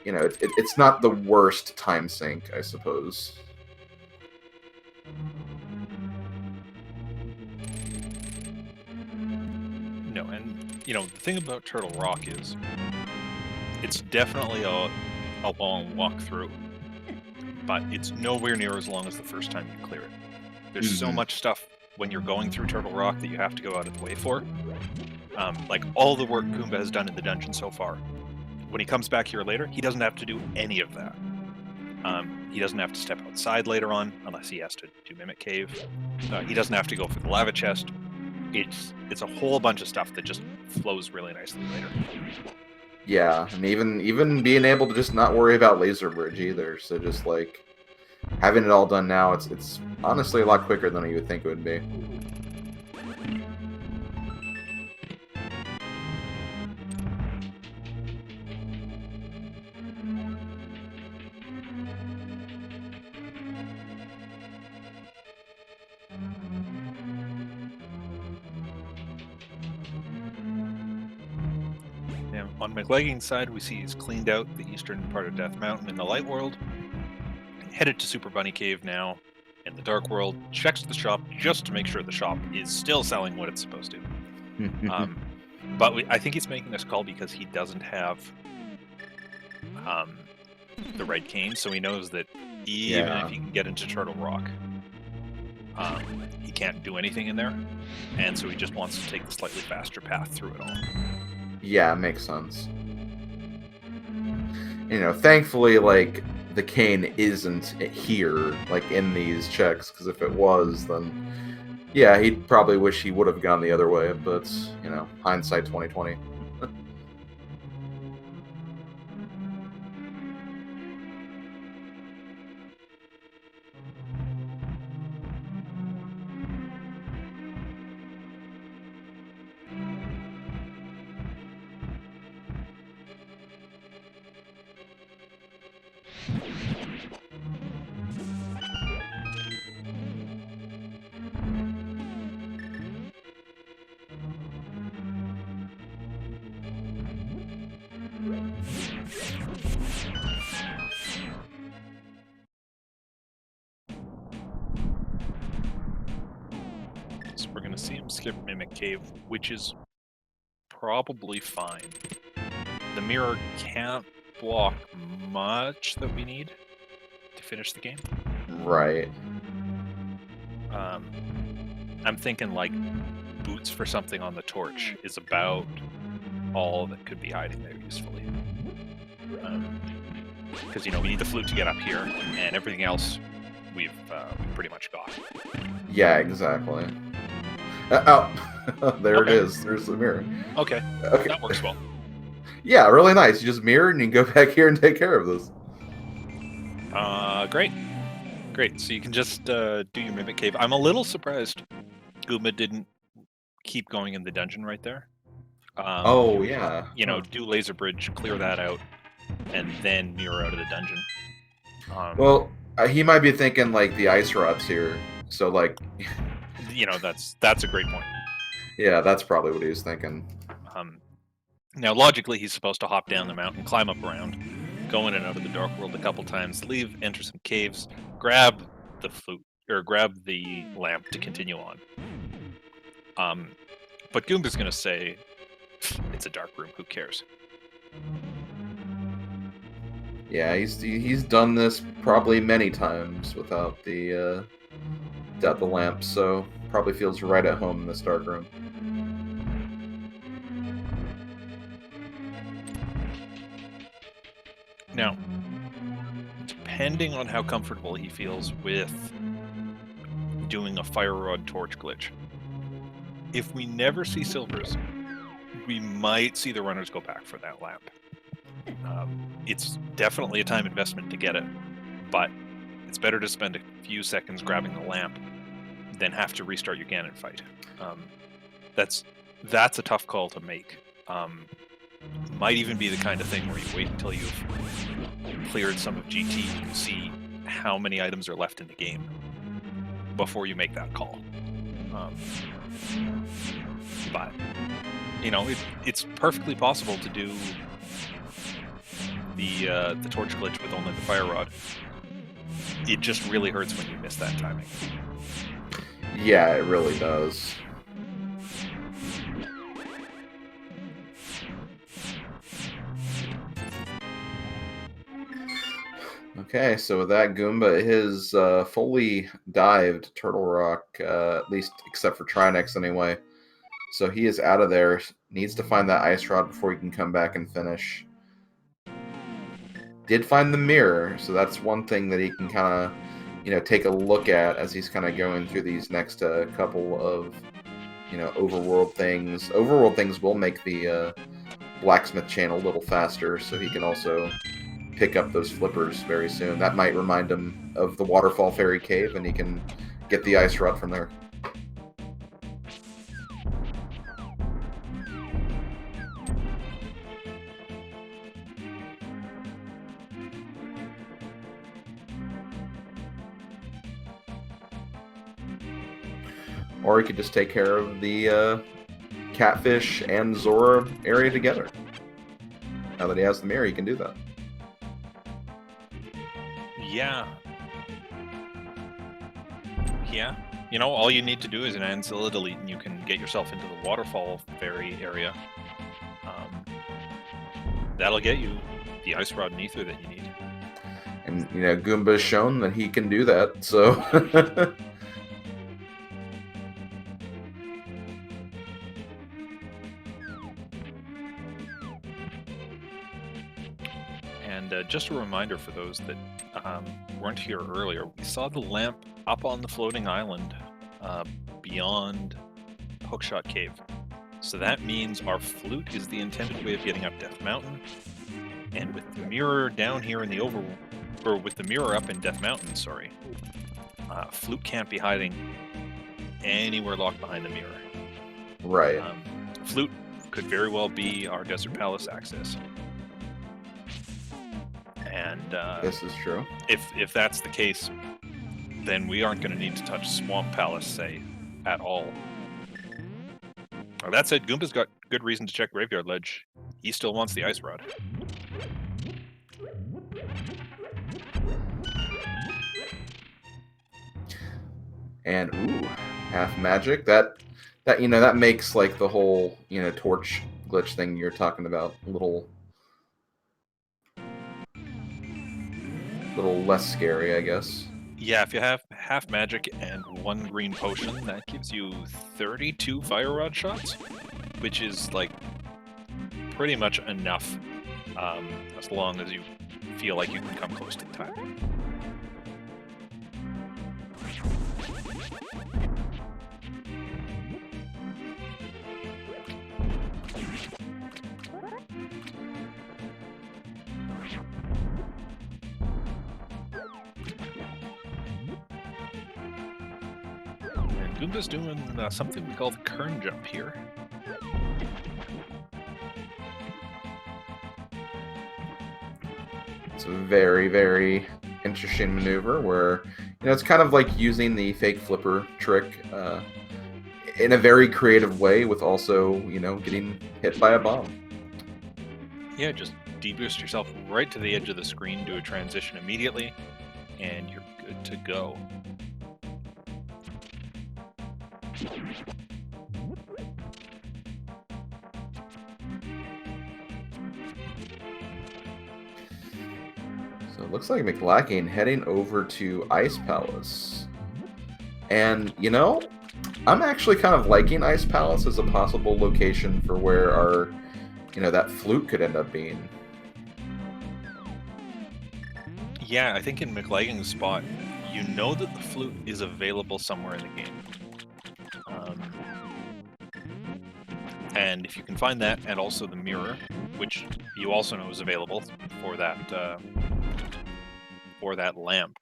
you know, it's not the worst time sink, I suppose. No, and you know, the thing about Turtle Rock is it's definitely a long walk through, but it's nowhere near as long as the first time you clear it. There's so much stuff when you're going through Turtle Rock that you have to go out of the way for. Like all the work Goomba has done in the dungeon so far. When he comes back here later, he doesn't have to do any of that. He doesn't have to step outside later on, unless he has to do Mimic Cave. He doesn't have to go for the lava chest. It's a whole bunch of stuff that just flows really nicely later. Yeah, and even being able to just not worry about Laser Bridge either. So just like having it all done now, it's honestly a lot quicker than you would think it would be. On Mclagging's side, we see he's cleaned out the eastern part of Death Mountain in the Light World, headed to Super Bunny Cave now in the Dark World, checks the shop just to make sure the shop is still selling what it's supposed to. But I think he's making this call because he doesn't have the red cane, so he knows that even if he can get into Turtle Rock, he can't do anything in there, and so he just wants to take the slightly faster path through it all. Yeah, makes sense. You know, thankfully, like, the cane isn't here, like, in these checks, because if it was, then, yeah, he'd probably wish he would have gone the other way, but, you know, hindsight 2020. So we're going to see him skip Mimic Cave, which is probably fine. The mirror can't block much that we need to finish the game. Right. I'm thinking like boots for something on the torch is about all that could be hiding there usefully. Because, you know, we need the flute to get up here, and everything else we've pretty much got. Yeah, exactly. Oh, there it is. There's the mirror. Okay, that works well. Yeah, really nice. You just mirror and you can go back here and take care of this. Great. So you can just do your Mimic Cave. I'm a little surprised Goomba didn't keep going in the dungeon right there. Oh, yeah. You know, do Laser Bridge, clear that out, and then mirror out of the dungeon. Well, he might be thinking, like, the ice rod's here. So, like... You know, that's a great point. Yeah, that's probably what he was thinking. Now, logically, he's supposed to hop down the mountain, climb up around, go in and out of the Dark World a couple times, leave, enter some caves, grab the flute, or grab the lamp to continue on. But Goomba's going to say, it's a dark room, who cares? Yeah, he's done this probably many times without the lamp, so probably feels right at home in this dark room. Now, depending on how comfortable he feels with doing a fire rod torch glitch, if we never see silvers, we might see the runners go back for that lamp. It's definitely a time investment to get it, but it's better to spend a few seconds grabbing the lamp than have to restart your Ganon fight. That's a tough call to make. Might even be the kind of thing where you wait until you've cleared some of GT and see how many items are left in the game before you make that call. But you know, it's perfectly possible to do the torch glitch with only the fire rod. It just really hurts when you miss that timing. Yeah, it really does. Okay, so with that, Goomba is fully dived Turtle Rock, at least except for Trinex anyway. So he is out of there. Needs to find that ice rod before he can come back and finish. Did find the mirror, so that's one thing that he can kind of, you know, take a look at as he's kind of going through these next couple of, you know, overworld things. Overworld things will make the blacksmith channel a little faster, so he can also pick up those flippers very soon. That might remind him of the Waterfall Fairy Cave, and he can get the ice rod from there. Or he could just take care of the Catfish and Zora area together. Now that he has the mirror, he can do that. Yeah. You know, all you need to do is an Ancilla delete, and you can get yourself into the Waterfall Fairy area. That'll get you the ice rod and ether that you need. And, you know, Goomba's shown that he can do that, so... And just a reminder for those that weren't here earlier, we saw the lamp up on the floating island beyond Hookshot Cave. So that means our flute is the intended way of getting up Death Mountain. And with the mirror down here in the with the mirror up in Death Mountain, sorry, flute can't be hiding anywhere locked behind the mirror. Right. Flute could very well be our Desert Palace access. And this is true. If that's the case, then we aren't going to need to touch Swamp Palace, say, at all. That said, Goomba's got good reason to check Graveyard Ledge. He still wants the ice rod. And ooh, half magic. That you know, that makes like the whole, you know, torch glitch thing you're talking about a little less scary, I guess. Yeah, if you have half magic and one green potion, that gives you 32 fire rod shots, which is like pretty much enough, as long as you feel like you can come close to the target. Goomba's doing something we call the Kern jump here. It's a very, very interesting maneuver where, you know, it's kind of like using the fake flipper trick in a very creative way with also, you know, getting hit by a bomb. Yeah, just deboost yourself right to the edge of the screen, do a transition immediately, and you're good to go. So it looks like Mclagging heading over to Ice Palace. And, you know, I'm actually kind of liking Ice Palace as a possible location for where our, that flute could end up being. Yeah, I think in Mclagging's spot, you know that the flute is available somewhere in the game. And if you can find that, and also the mirror, which you also know is available for that lamp,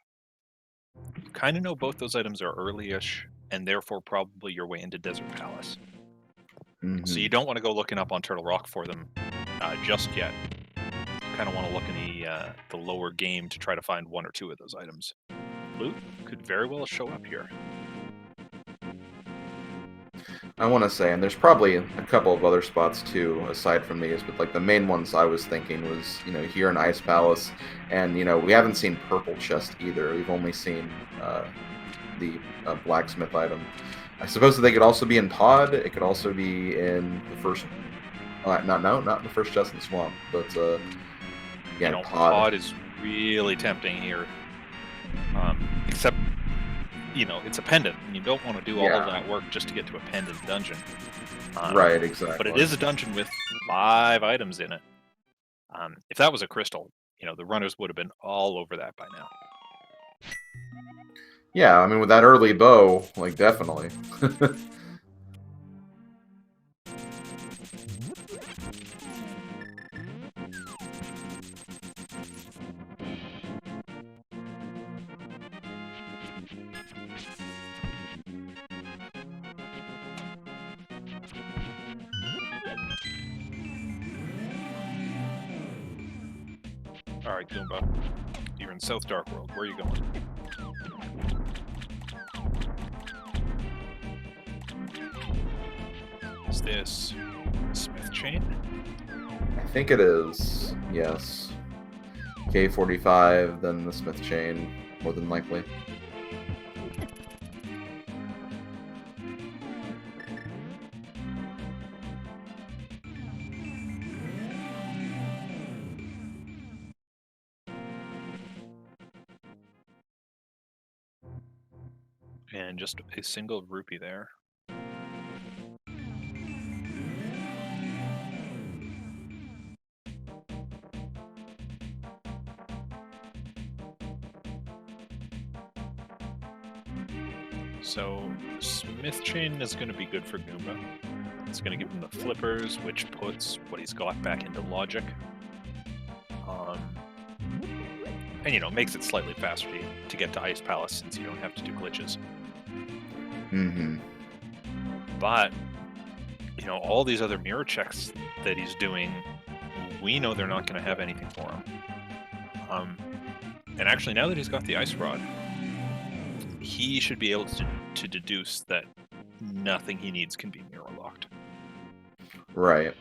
you kind of know both those items are early-ish, and therefore probably your way into Desert Palace. So you don't want to go looking up on Turtle Rock for them just yet. You kind of want to look in the lower game to try to find one or two of those items. Loot could very well show up here. I want to say, and there's probably a couple of other spots too, aside from these, but like the main ones I was thinking was, here in Ice Palace, and we haven't seen Purple Chest either. We've only seen the blacksmith item. I suppose that they could also be in Pod. It could also be in the first, not in the first chest in the swamp, but yeah, Pod is really tempting here. Except, it's a pendant, and you don't want to do all of that work just to get to a pendant dungeon. Right, exactly. But it is a dungeon with 5 items in it. If that was a crystal, the runners would have been all over that by now. Yeah, I mean, with that early bow, like, definitely. Alright, Goomba. You're in South Dark World. Where are you going? Is this Smith Chain? I think it is, yes. K45, then the Smith Chain, more than likely. And just a single rupee there. So, Smith Chain is going to be good for Goomba. It's going to give him the flippers, which puts what he's got back into logic. And, makes it slightly faster to get to Ice Palace since you don't have to do glitches. But, all these other mirror checks that he's doing, we know they're not going to have anything for him. And actually, now that he's got the Ice Rod, he should be able to deduce that nothing he needs can be mirror locked. Right.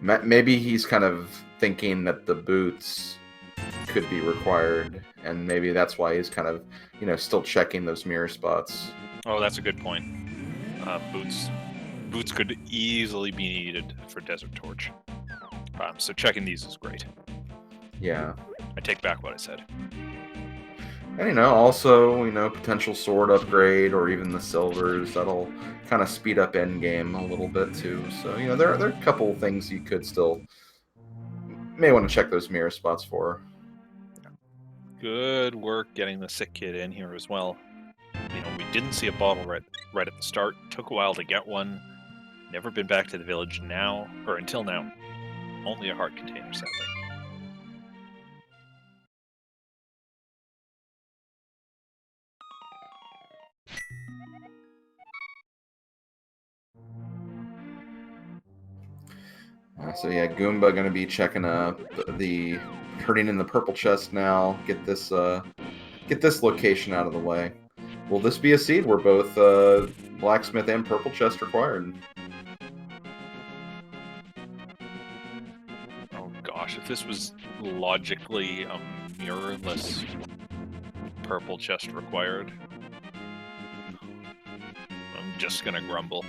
Maybe he's kind of thinking that the boots could be required, and maybe that's why he's kind of, still checking those mirror spots. Oh, that's a good point. Boots could easily be needed for Desert Torch. So checking these is great. Yeah. I take back what I said. And, also, potential sword upgrade or even the silvers, that'll kind of speed up endgame a little bit too. So, there are a couple of things you could still may want to check those mirror spots for. Good work getting the sick kid in here as well. We didn't see a bottle right at the start. Took a while to get one. Never been back to the village until now. Only a heart container, sadly. So yeah, Goomba going to be checking up turning in the purple chest now. Get this location out of the way. Will this be a seed where both blacksmith and purple chest required? Oh gosh, if this was logically a mirrorless purple chest required, I'm just gonna grumble.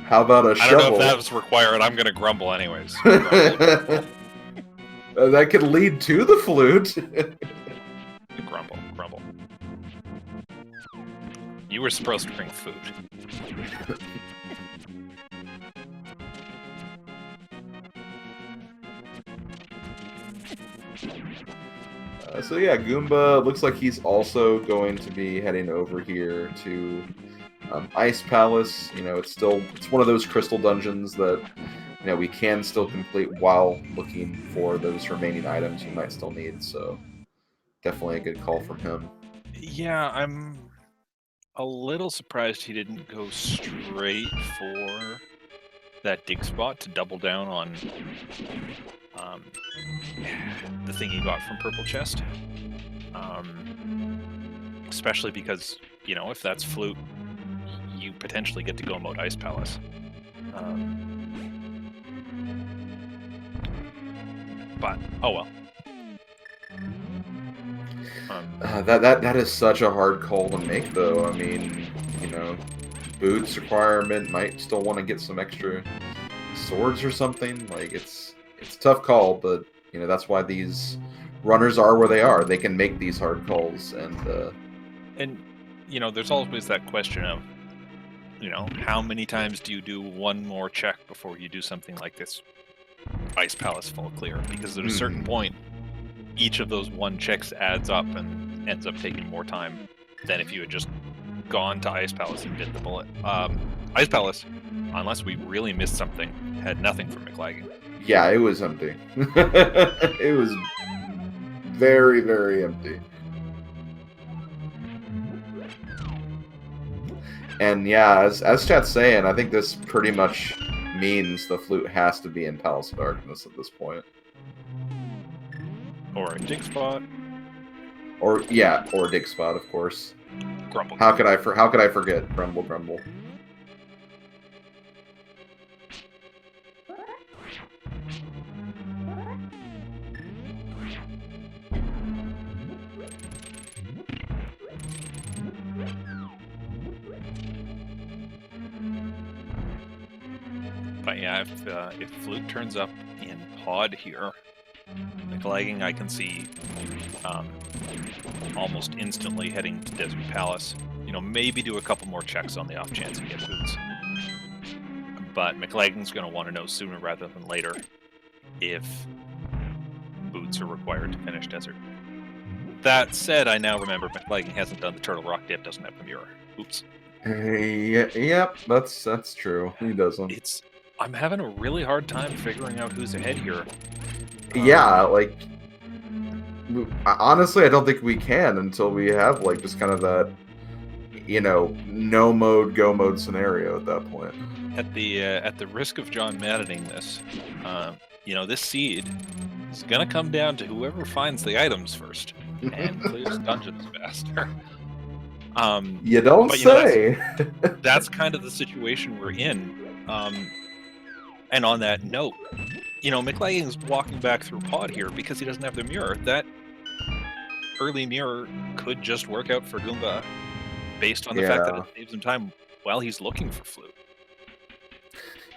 How about a I don't know shovel? if that was required. I'm gonna grumble anyways. Grumble. That could lead to the flute. Grumble, grumble. You were supposed to bring food. So yeah, Goomba looks like he's also going to be heading over here to Ice Palace. You know, it's one of those crystal dungeons that we can still complete while looking for those remaining items you might still need. So definitely a good call from him. Yeah, I'm a little surprised he didn't go straight for that dig spot to double down on the thing he got from Purple Chest. Especially because, if that's Flute, you potentially get to go mode Ice Palace. But, oh well. That is such a hard call to make, though. I mean, boots requirement, might still want to get some extra swords or something. Like, it's a tough call, but that's why these runners are where they are. They can make these hard calls, and there's always that question of, how many times do you do one more check before you do something like this Ice Palace full clear? Because at a certain point, each of those one checks adds up and ends up taking more time than if you had just gone to Ice Palace and did the bullet. Ice Palace, unless we really missed something, had nothing for Mclagging. Yeah, it was empty. It was very, very empty. And yeah, as chat's saying, I think this pretty much means the flute has to be in Palace of Darkness at this point. Or a dig spot. Or a dig spot, of course. Grumble. How could I forget? Grumble, grumble. But yeah, if Flute turns up in pod here, Mclagging I can see almost instantly heading to Desert Palace. Maybe do a couple more checks on the off chance he gets boots. But Mclagging's going to want to know sooner rather than later if boots are required to finish Desert. That said, I now remember Mclagging hasn't done the Turtle Rock dip, doesn't have the mirror. Oops. Yep, that's true. He doesn't. I'm having a really hard time figuring out who's ahead here. Yeah, honestly, I don't think we can until we have just kind of that, no mode, go mode scenario at that point. At the risk of John Maddening this, this seed is gonna come down to whoever finds the items first and clears dungeons faster. You don't say. That's kind of the situation we're in. And on that note, Mclagging's walking back through pod here because he doesn't have the mirror. That early mirror could just work out for Goomba based on the fact that it saves him time while he's looking for Flute.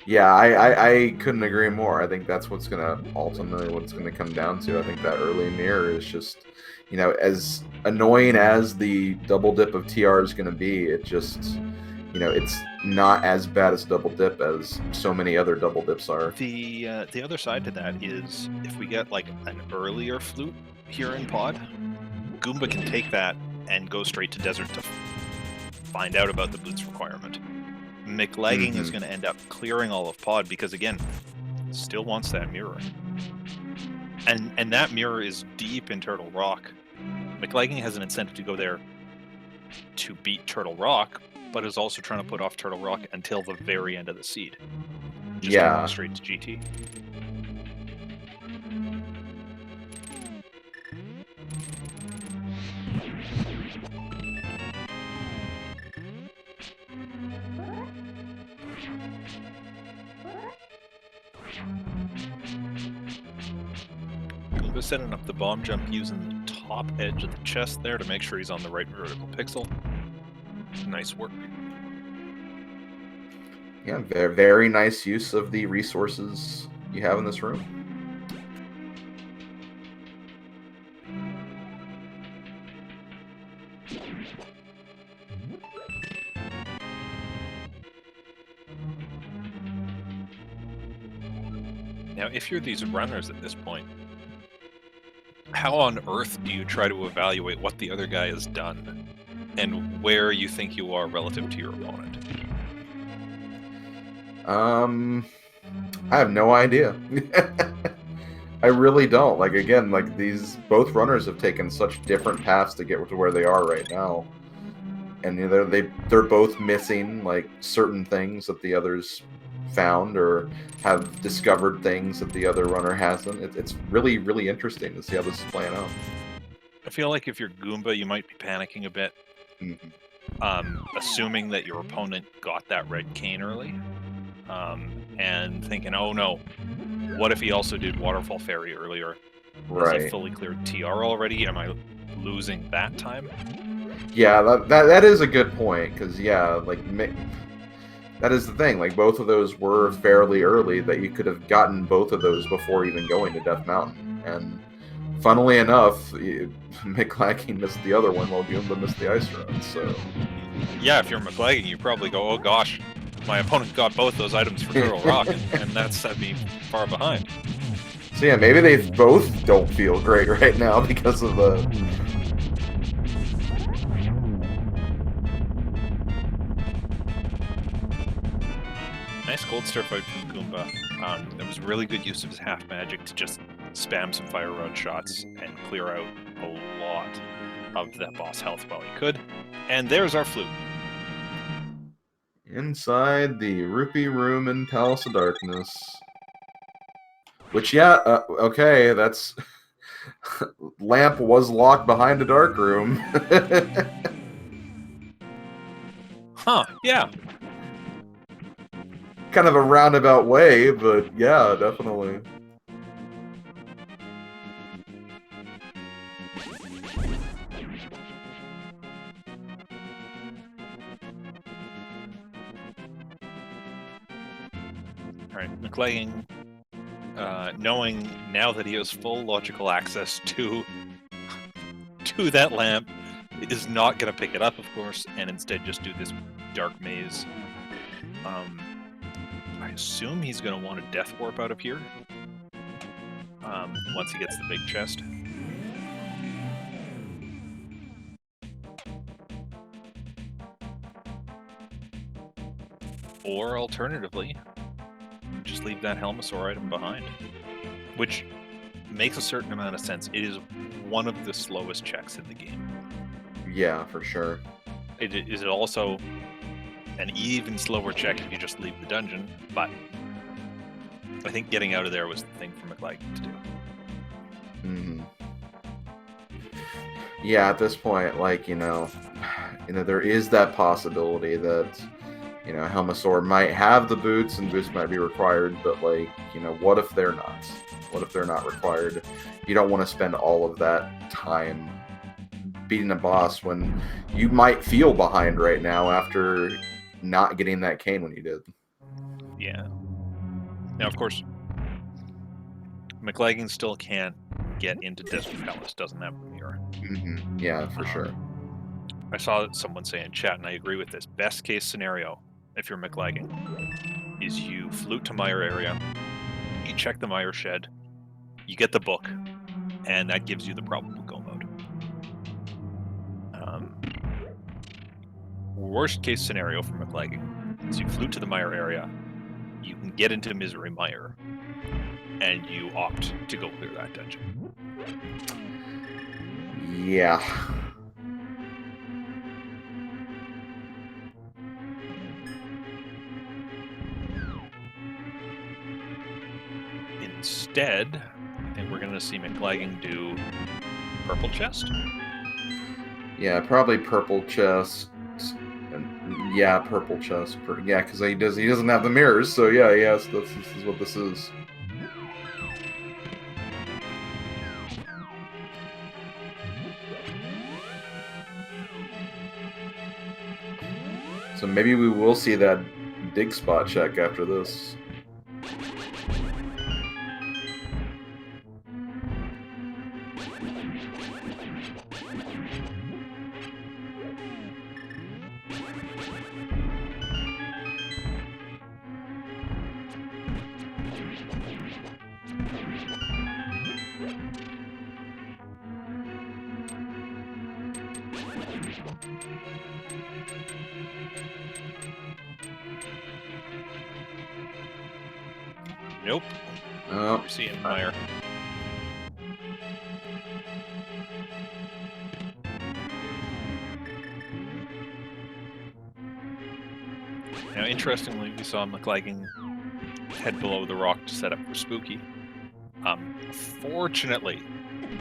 Yeah, I couldn't agree more. I think that's what's gonna come down to. I think that early mirror is just, as annoying as the double dip of TR is gonna be, it just, it's not as bad as double dip as so many other double dips are. The other side to that is if we get an earlier Flute here in pod, Goomba can take that and go straight to Desert to find out about the boots requirement. Mclagging is going to end up clearing all of pod because, again, still wants that mirror. And that mirror is deep in Turtle Rock. Mclagging has an incentive to go there to beat Turtle Rock, but is also trying to put off Turtle Rock until the very end of the seed. Just going straight to GT. Goomba setting up the bomb jump using the top edge of the chest there to make sure he's on the right vertical pixel. Nice work. Yeah, very, very nice use of the resources you have in this room. Now, if you're these runners at this point, how on earth do you try to evaluate what the other guy has done and where you think you are relative to your opponent? I have no idea. I really don't. Like, again, like these both runners have taken such different paths to get to where they are right now, and they're both missing like certain things that the others found or have discovered things that the other runner hasn't. It's really, really interesting to see how this is playing out. I feel like if you're Goomba, you might be panicking a bit, assuming that your opponent got that red cane early, and thinking, oh no, what if he also did Waterfall Fairy earlier? Has he Right. fully cleared TR already? Am I losing that time? Yeah, that is a good point, because yeah, like that is the thing. Like both of those were fairly early that you could have gotten both of those before even going to Death Mountain. And funnily enough, Mclagging missed the other one while Goomba missed the ice run. So Yeah, if you're Mclagging, you probably go, oh gosh, my opponent got both those items for Turtle Rock, and that set me far behind. so yeah, maybe they both don't feel great right now because of the. Nice gold star fight from Goomba. That was really good use of his half magic to just spam some fire rod shots and clear out a lot of that boss health while he could. And there's our flute. Inside the Rupee Room in Palace of Darkness. Which, yeah, okay, that's... Lamp was locked behind a dark room. Huh, yeah. Kind of a roundabout way, but yeah, definitely. Alright, Mclagging, knowing now that he has full logical access to that lamp, is not going to pick it up, of course, and instead just do this dark maze. I assume he's going to want a death warp out of here once he gets the big chest. Or alternatively, just leave that Helmasaur item behind, which makes a certain amount of sense. It is one of the slowest checks in the game. Yeah, for sure. It is also an even slower check if you just leave the dungeon, but I think getting out of there was the thing for Mclagging to do. Mm-hmm. Yeah, at this point, like, there is that possibility that, Helmasaur might have the boots and boots might be required, but, like, what if they're not? What if they're not required? You don't want to spend all of that time beating a boss when you might feel behind right now after not getting that cane when you did. Yeah. Now, of course, Mclagging still can't get into Desert Palace, doesn't have the mirror. Mm-hmm. Yeah, for sure. I saw someone say in chat, and I agree with this. Best case scenario, if you're Mclagging, is you flute to Mire area, you check the Mire shed, you get the book, and that gives you the probable go mode. Worst case scenario for Mclagging is you flute to the Mire area, you can get into Misery Mire, and you opt to go clear that dungeon. Yeah. Instead, I think we're going to see Mclagging do purple chest. Yeah, probably purple chest. And yeah, purple chest. Yeah, because he doesn't have the mirrors. So yeah, yes, this is what this is. So maybe we will see that dig spot check after this. Nope. Oh, We're seeing Meyer. Now, interestingly, we saw Mclagging head below the rock to set up for Spooky. Fortunately,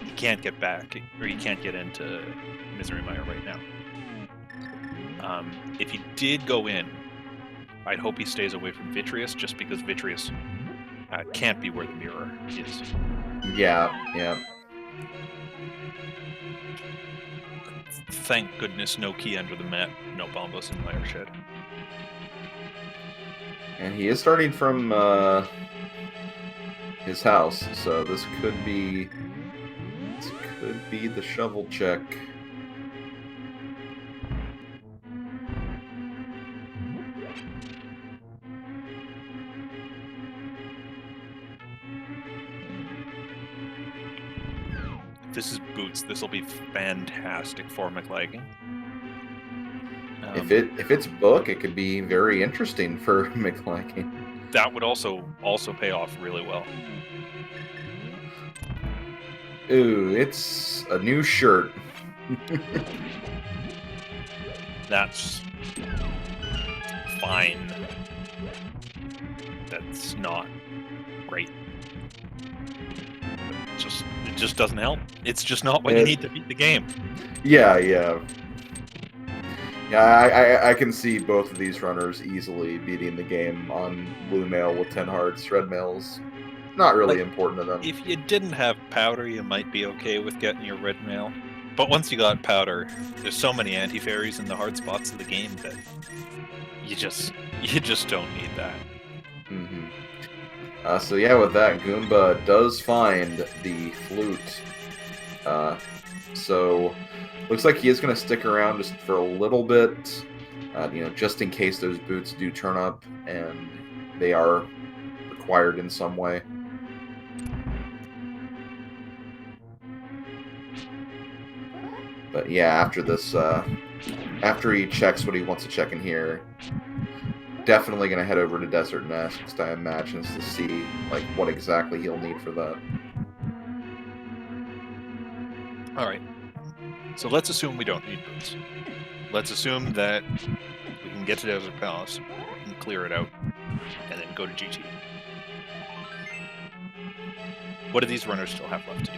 he can't get back, or he can't get into Misery Mire right now. If he did go in, I'd hope he stays away from Vitreous, just because Vitreous can't be where the mirror is. yeah, yeah. Thank goodness, no key under the mat, no bombos in Mire Shed. And he is starting from his house, so this could be the shovel check. If this is Boots, this will be fantastic for Mclagging. If it's book, it could be very interesting for Mclagging. That would also pay off really well. Ooh, it's a new shirt. That's fine. That's not great. It just doesn't help. It's just not what you need to beat the game. Yeah, yeah. Yeah, I can see both of these runners easily beating the game on blue mail with 10 hearts. Red mail's not really important to them. If you didn't have powder, you might be okay with getting your red mail. But once you got powder, there's so many anti-fairies in the hard spots of the game that you just don't need that. Mm-hmm. So yeah, with that, Goomba does find the flute. So looks like he is going to stick around just for a little bit, just in case those boots do turn up and they are required in some way. But yeah, after this, after he checks what he wants to check in here, definitely going to head over to Desert Next, I imagine, to see like what exactly he'll need for that. All right. So let's assume we don't need boots. Let's assume that we can get to Desert Palace, we can clear it out, and then go to GT. What do these runners still have left to do?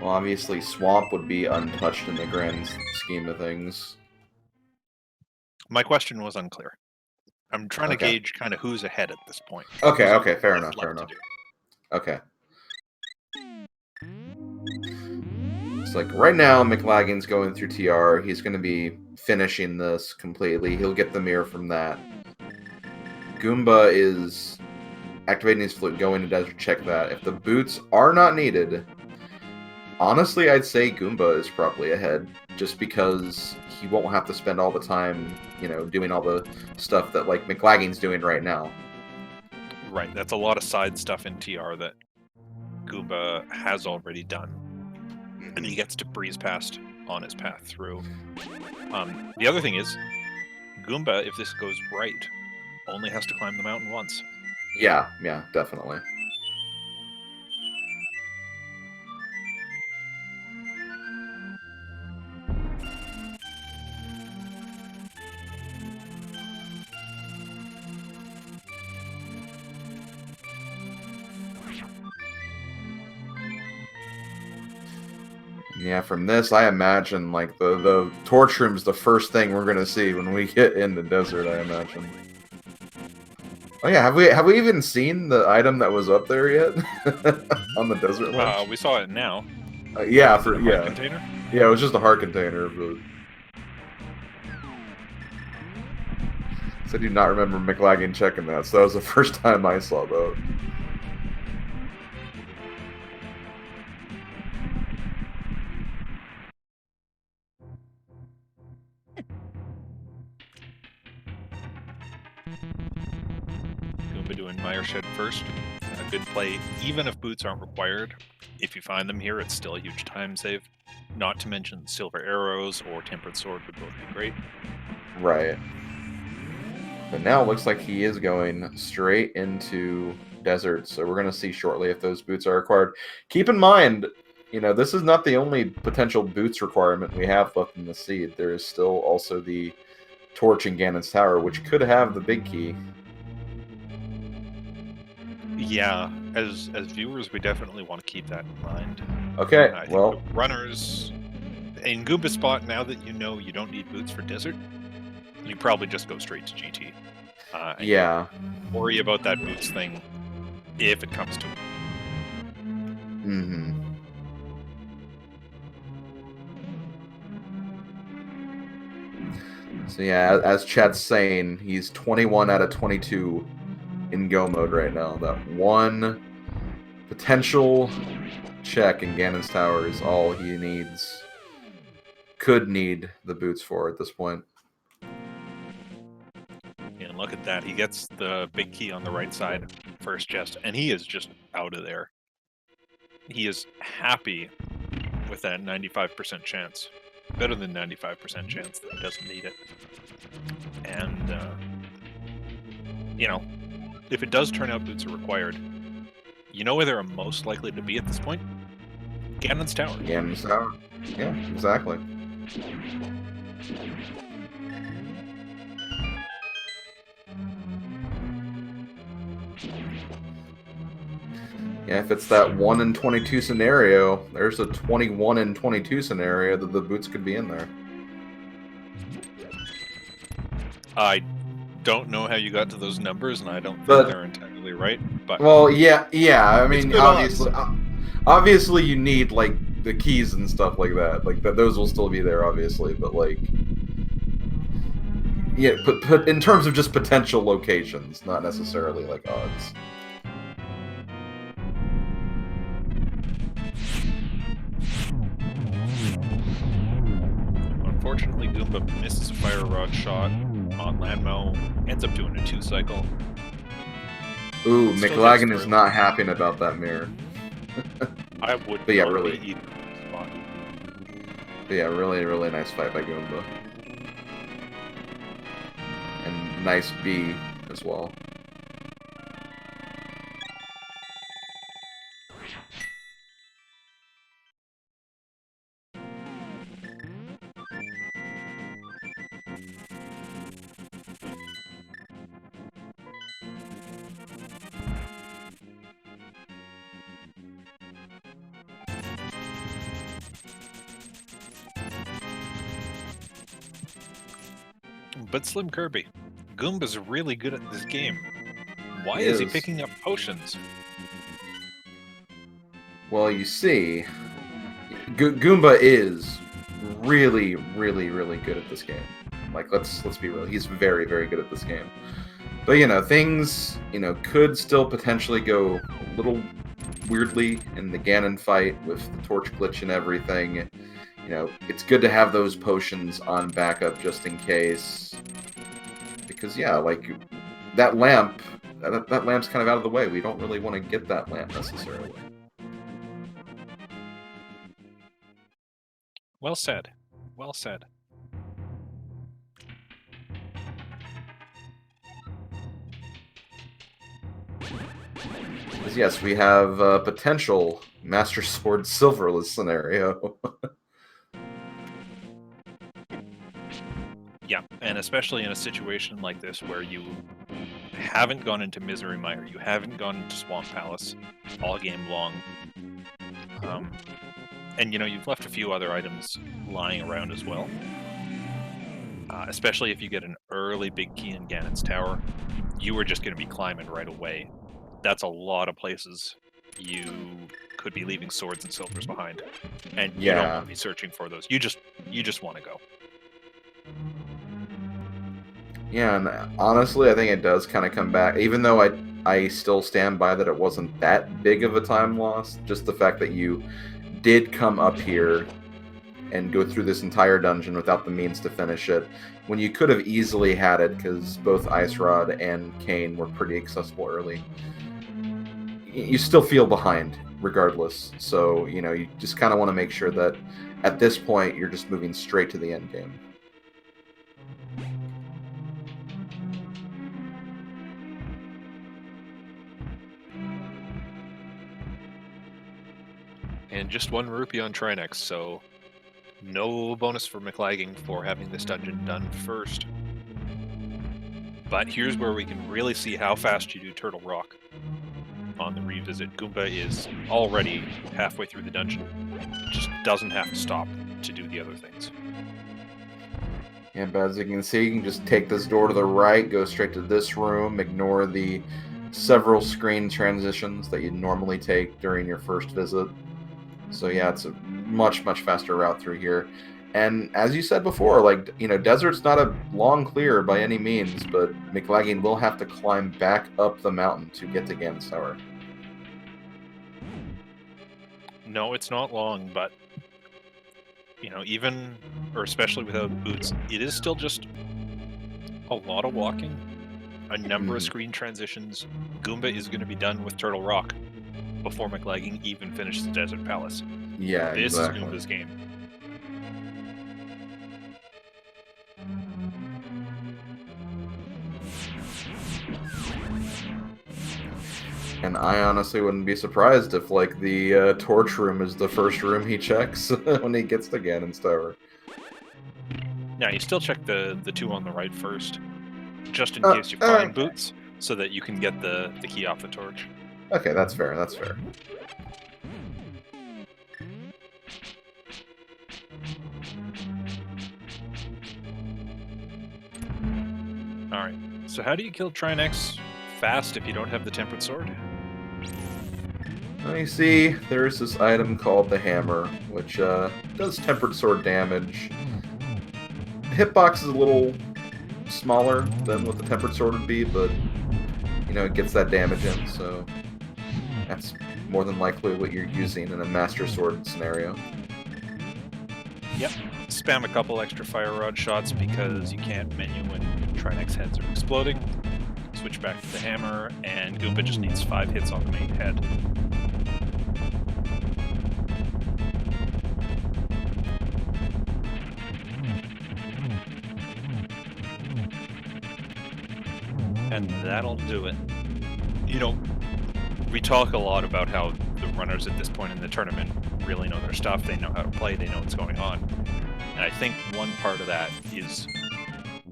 Well, obviously, Swamp would be untouched in the grand scheme of things. My question was unclear. I'm trying to gauge kind of who's ahead at this point. Okay, fair enough. Okay. It's like right now, Mclagging's going through TR. He's going to be finishing this completely. He'll get the mirror from that. Goomba is activating his flute, going to Desert, check that. If the boots are not needed, honestly, I'd say Goomba is probably ahead, just because he won't have to spend all the time, doing all the stuff that like Mclagging's doing right now. Right, that's a lot of side stuff in TR that Goomba has already done, and he gets to breeze past on his path through. The other thing is, Goomba, if this goes right, only has to climb the mountain once. Yeah, definitely. Yeah, from this, I imagine like the torch room's the first thing we're gonna see when we get in the desert. I imagine. Oh yeah, have we even seen the item that was up there yet on the desert launch? We saw it now. Yeah, Is it a heart container? Yeah, it was just a heart container, but I do not remember Mclagging checking that, so that was the first time I saw that. Goomba doing Mire Shed first. A good play, even if boots aren't required. If you find them here, it's still a huge time save. Not to mention Silver Arrows or Tempered Sword would both be great. Right. But now it looks like he is going straight into Desert, so we're going to see shortly if those boots are required. Keep in mind, this is not the only potential boots requirement we have left in the seed. There is still also the Torch in Ganon's Tower, which could have the big key. Yeah, as viewers, we definitely want to keep that in mind. Okay, I think well, the runners in Goomba spot, now that you know you don't need boots for Desert, you probably just go straight to GT. And yeah. worry about that boots thing if it comes to it. Mm-hmm. So yeah, as Chat's saying, he's 21 out of 22 in go mode right now. That one potential check in Ganon's Tower is all he needs. Could need the boots for at this point. And look at that. He gets the big key on the right side first chest, and he is just out of there. He is happy with that 95% chance. Better than 95% chance that he doesn't need it. And, if it does turn out boots are required, you know where they're most likely to be at this point? Ganon's Tower. Ganon's Tower. Yeah, exactly. Yeah, if it's that 1 in 22 scenario, there's a 21 in 22 scenario that the boots could be in there. I don't know how you got to those numbers, and I don't think they're entirely right. But well, yeah. I mean, obviously, you need like the keys and stuff like that. Like those will still be there, obviously. But like, yeah, but in terms of just potential locations, not necessarily like odds. Unfortunately, Goomba misses a fire rod shot on Landmo, ends up doing a 2-cycle. Ooh, Mclagging is not happy about that mirror. I would. But yeah, really. But yeah, really, really nice fight by Goomba. And nice B as well. But Slim Kirby, Goomba's really good at this game. Why is he picking up potions? Well, you see, Goomba is really, really, really good at this game. Like, let's be real. He's very, very good at this game. But, things, could still potentially go a little weirdly in the Ganon fight with the torch glitch and everything. It's good to have those potions on backup just in case. Because, yeah, like, that lamp, that lamp's kind of out of the way. We don't really want to get that lamp necessarily. Well said. Well said. Yes, we have a potential Master Sword Silverless scenario. Yeah, and especially in a situation like this where you haven't gone into Misery Mire, you haven't gone into Swamp Palace all game long. And you've left a few other items lying around as well. Especially if you get an early big key in Ganon's Tower, you are just going to be climbing right away. That's a lot of places you could be leaving swords and silvers behind, and you Yeah. don't want to be searching for those. You just want to go. Yeah, and honestly, I think it does kind of come back. Even though I still stand by that it wasn't that big of a time loss. Just the fact that you did come up here and go through this entire dungeon without the means to finish it, when you could have easily had it, because both Ice Rod and Kane were pretty accessible early. You still feel behind, regardless. So, you just kind of want to make sure that at this point, you're just moving straight to the end game. And just 1 rupee on Trinex, so no bonus for Mclagging for having this dungeon done first. But here's where we can really see how fast you do Turtle Rock. On the revisit, Goomba is already halfway through the dungeon. Just doesn't have to stop to do the other things. And as you can see, you can just take this door to the right, go straight to this room, ignore the several screen transitions that you'd normally take during your first visit. So yeah, it's a much, much faster route through here. And as you said before, Desert's not a long clear by any means, but Mclagging will have to climb back up the mountain to get to Gan's Tower. No, it's not long, but even, or especially without boots, it is still just a lot of walking, a number of screen transitions. Goomba is going to be done with Turtle Rock before Mclagging even finishes the Desert Palace. Yeah, this exactly. is Goomba's game. And I honestly wouldn't be surprised if, the torch room is the first room he checks when he gets to Ganon's Tower. Now, you still check the 2 on the right first, just in case you find boots, so that you can get the key off the torch. Okay, that's fair, that's fair. Alright, so how do you kill Trinex fast if you don't have the Tempered Sword? Well, you see, there's this item called the Hammer, which does Tempered Sword damage. The hitbox is a little smaller than what the Tempered Sword would be, but, it gets that damage in, so that's more than likely what you're using in a Master Sword scenario. Yep. Spam a couple extra Fire Rod shots because you can't menu when Trinex heads are exploding. Switch back to the Hammer, and Goomba just needs 5 hits on the main head. And that'll do it. We talk a lot about how the runners at this point in the tournament really know their stuff, they know how to play, they know what's going on. And I think one part of that is,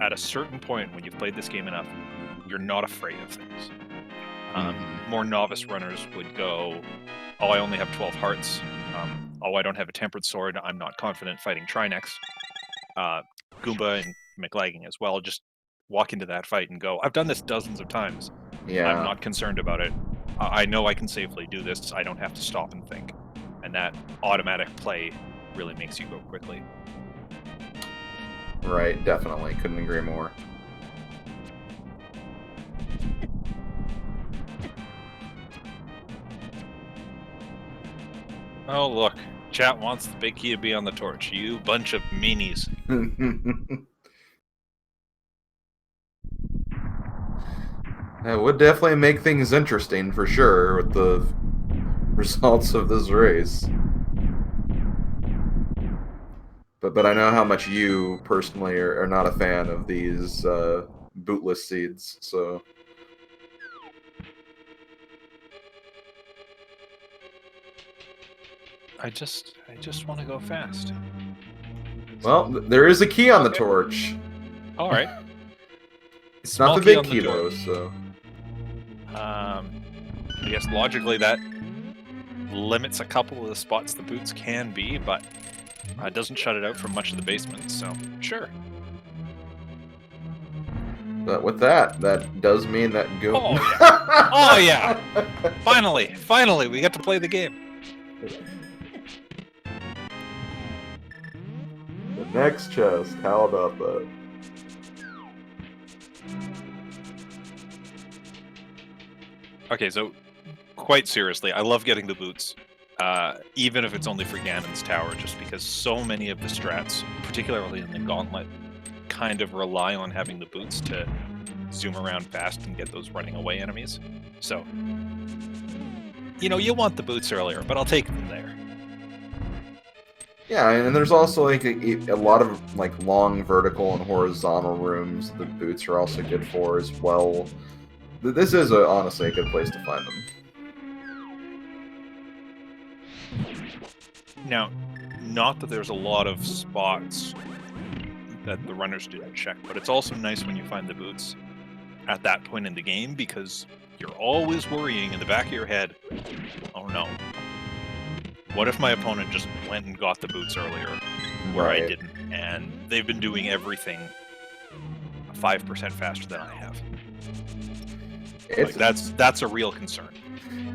at a certain point when you've played this game enough, you're not afraid of things. More novice runners would go, oh, I only have 12 hearts. Oh, I don't have a Tempered Sword. I'm not confident fighting Trinex. Goomba and Mclagging as well just walk into that fight and go, I've done this dozens of times. Yeah. I'm not concerned about it. I know I can safely do this. I don't have to stop and think. And that automatic play really makes you go quickly. Right, definitely. Couldn't agree more. Oh, look. Chat wants the big key to be on the torch. You bunch of meanies. That would definitely make things interesting, for sure, with the results of this race. But I know how much you, personally, are not a fan of these bootless seeds, so... I just want to go fast. Well, there is a key on the torch. All right. It's not the big key, though, so... I guess logically that limits a couple of the spots the boots can be, but it doesn't shut it out from much of the basement, so sure. But with that does mean that Oh, yeah. Oh, yeah. Finally, we get to play the game. The next chest, how about that? Okay, so quite seriously, I love getting the boots. Even if it's only for Ganon's tower, just because so many of the strats, particularly in the gauntlet, kind of rely on having the boots to zoom around fast and get those running away enemies. So, you want the boots earlier, but I'll take them there. Yeah, and there's also like a lot of like long vertical and horizontal rooms the boots are also good for as well. This is honestly a good place to find them. Now, not that there's a lot of spots that the runners didn't check, but it's also nice when you find the boots at that point in the game, because you're always worrying in the back of your head, oh no, what if my opponent just went and got the boots earlier where I didn't, and they've been doing everything 5% faster than I have. Like, that's a real concern.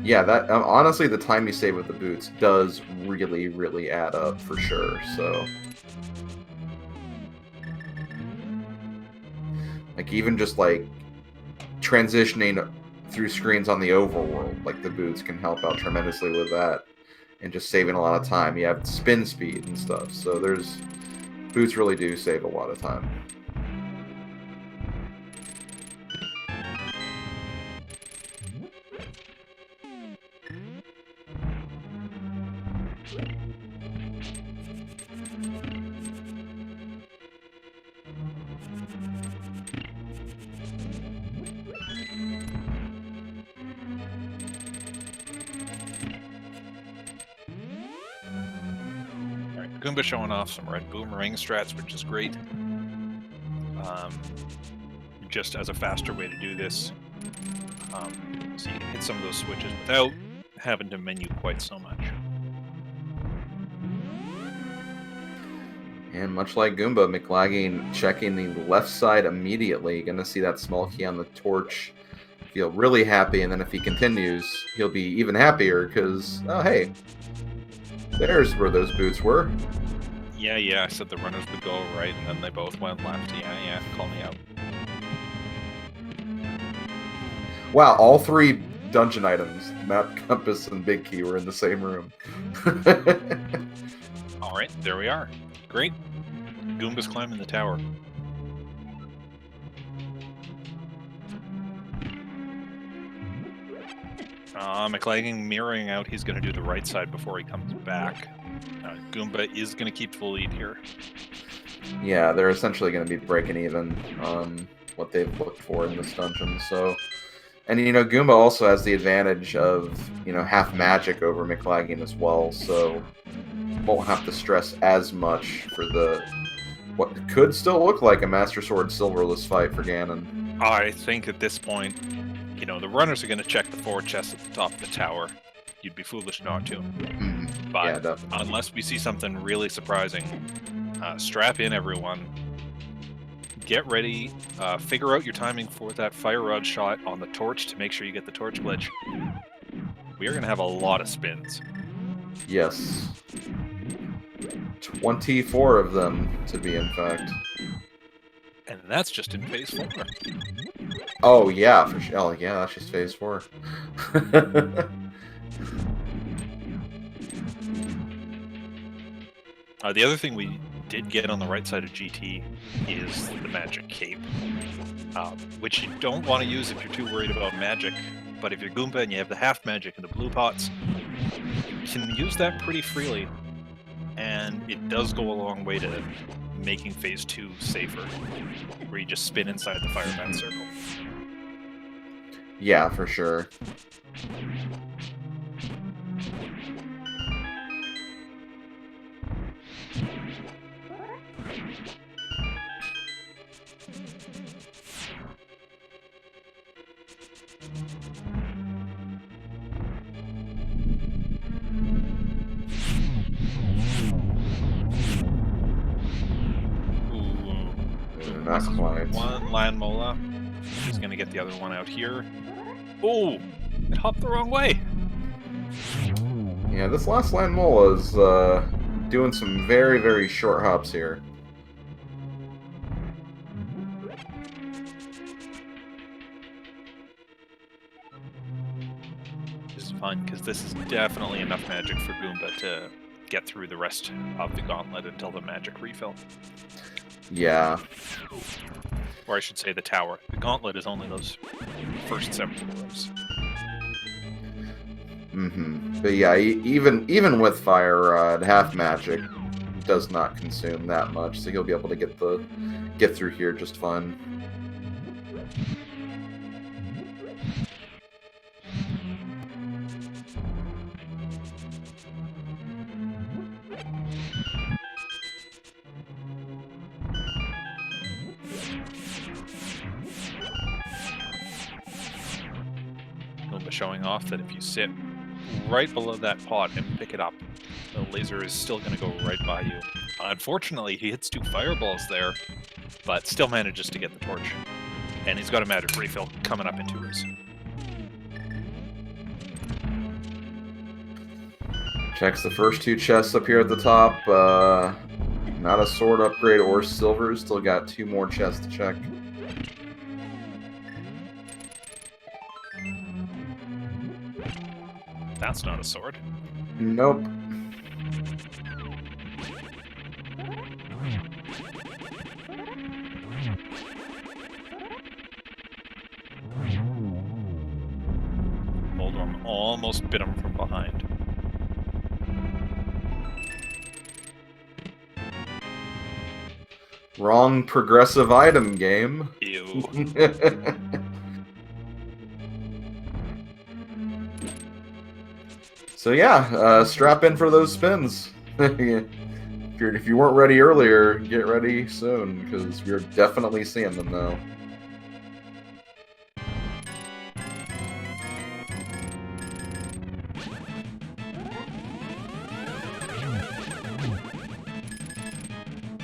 Yeah, that honestly, the time you save with the boots does really, really add up for sure. So, like even just like transitioning through screens on the overworld, like the boots can help out tremendously with that, and just saving a lot of time. You have spin speed and stuff, so boots really do save a lot of time. Goomba showing off some red boomerang strats, which is great. Just as a faster way to do this. So you can hit some of those switches without having to menu quite so much. And much like Goomba, Mclagging checking the left side immediately. Going to see that small key on the torch. Feel really happy, and then if he continues, he'll be even happier because, oh hey, there's where those boots were. Yeah, I said the runners would go right, and then they both went left. Yeah, call me out. Wow, all three dungeon items, map, compass, and big key, were in the same room. Alright, there we are. Great. Goomba's climbing the tower. Mclagging mirroring out, he's going to do the right side before he comes back. Goomba is going to keep the lead here. Yeah, they're essentially going to be breaking even on what they've looked for in this dungeon. So, and Goomba also has the advantage of half magic over Mclagging as well, so won't have to stress as much for what could still look like a Master Sword Silverless fight for Ganon. I think at this point, the runners are going to check the forward chest at the top of the tower. You'd be foolish not to. But yeah, unless we see something really surprising, strap in, everyone. Get ready. Figure out your timing for that fire rod shot on the torch to make sure you get the torch glitch. We are going to have a lot of spins. Yes. 24 of them, to be in fact. And that's just in phase 4. Oh, yeah, for sure. Oh, yeah, that's just phase 4. The other thing we did get on the right side of GT is the magic cape, which you don't want to use if you're too worried about magic. But if you're Goomba and you have the half magic and the blue pots, you can use that pretty freely. And it does go a long way to making phase 2 safer, where you just spin inside the fireman circle. Yeah, for sure. Not quite. One land mola. He's gonna get the other one out here. Oh, it hopped the wrong way. Yeah, this last land mole is doing some very, very short hops here. This is fun, because this is definitely enough magic for Goomba to get through the rest of the gauntlet until the magic refill. Yeah. Or I should say the tower. The gauntlet is only those first 7 rows. But yeah, even with Fire Rod, half magic does not consume that much, so he'll be able to get through here just fine. Goomba showing off that if you sit right below that pot and pick it up, the laser is still going to go right by you. Unfortunately, he hits 2 fireballs there, but still manages to get the torch. And he's got a magic refill coming up in 2 rows. Checks the first 2 chests up here at the top. Not a sword upgrade or silver. Still got 2 more chests to check. That's not a sword. Nope. Moldorm almost bit him from behind. Wrong progressive item game. Ew. So yeah, strap in for those spins. If you weren't ready earlier, get ready soon, because we're definitely seeing them now.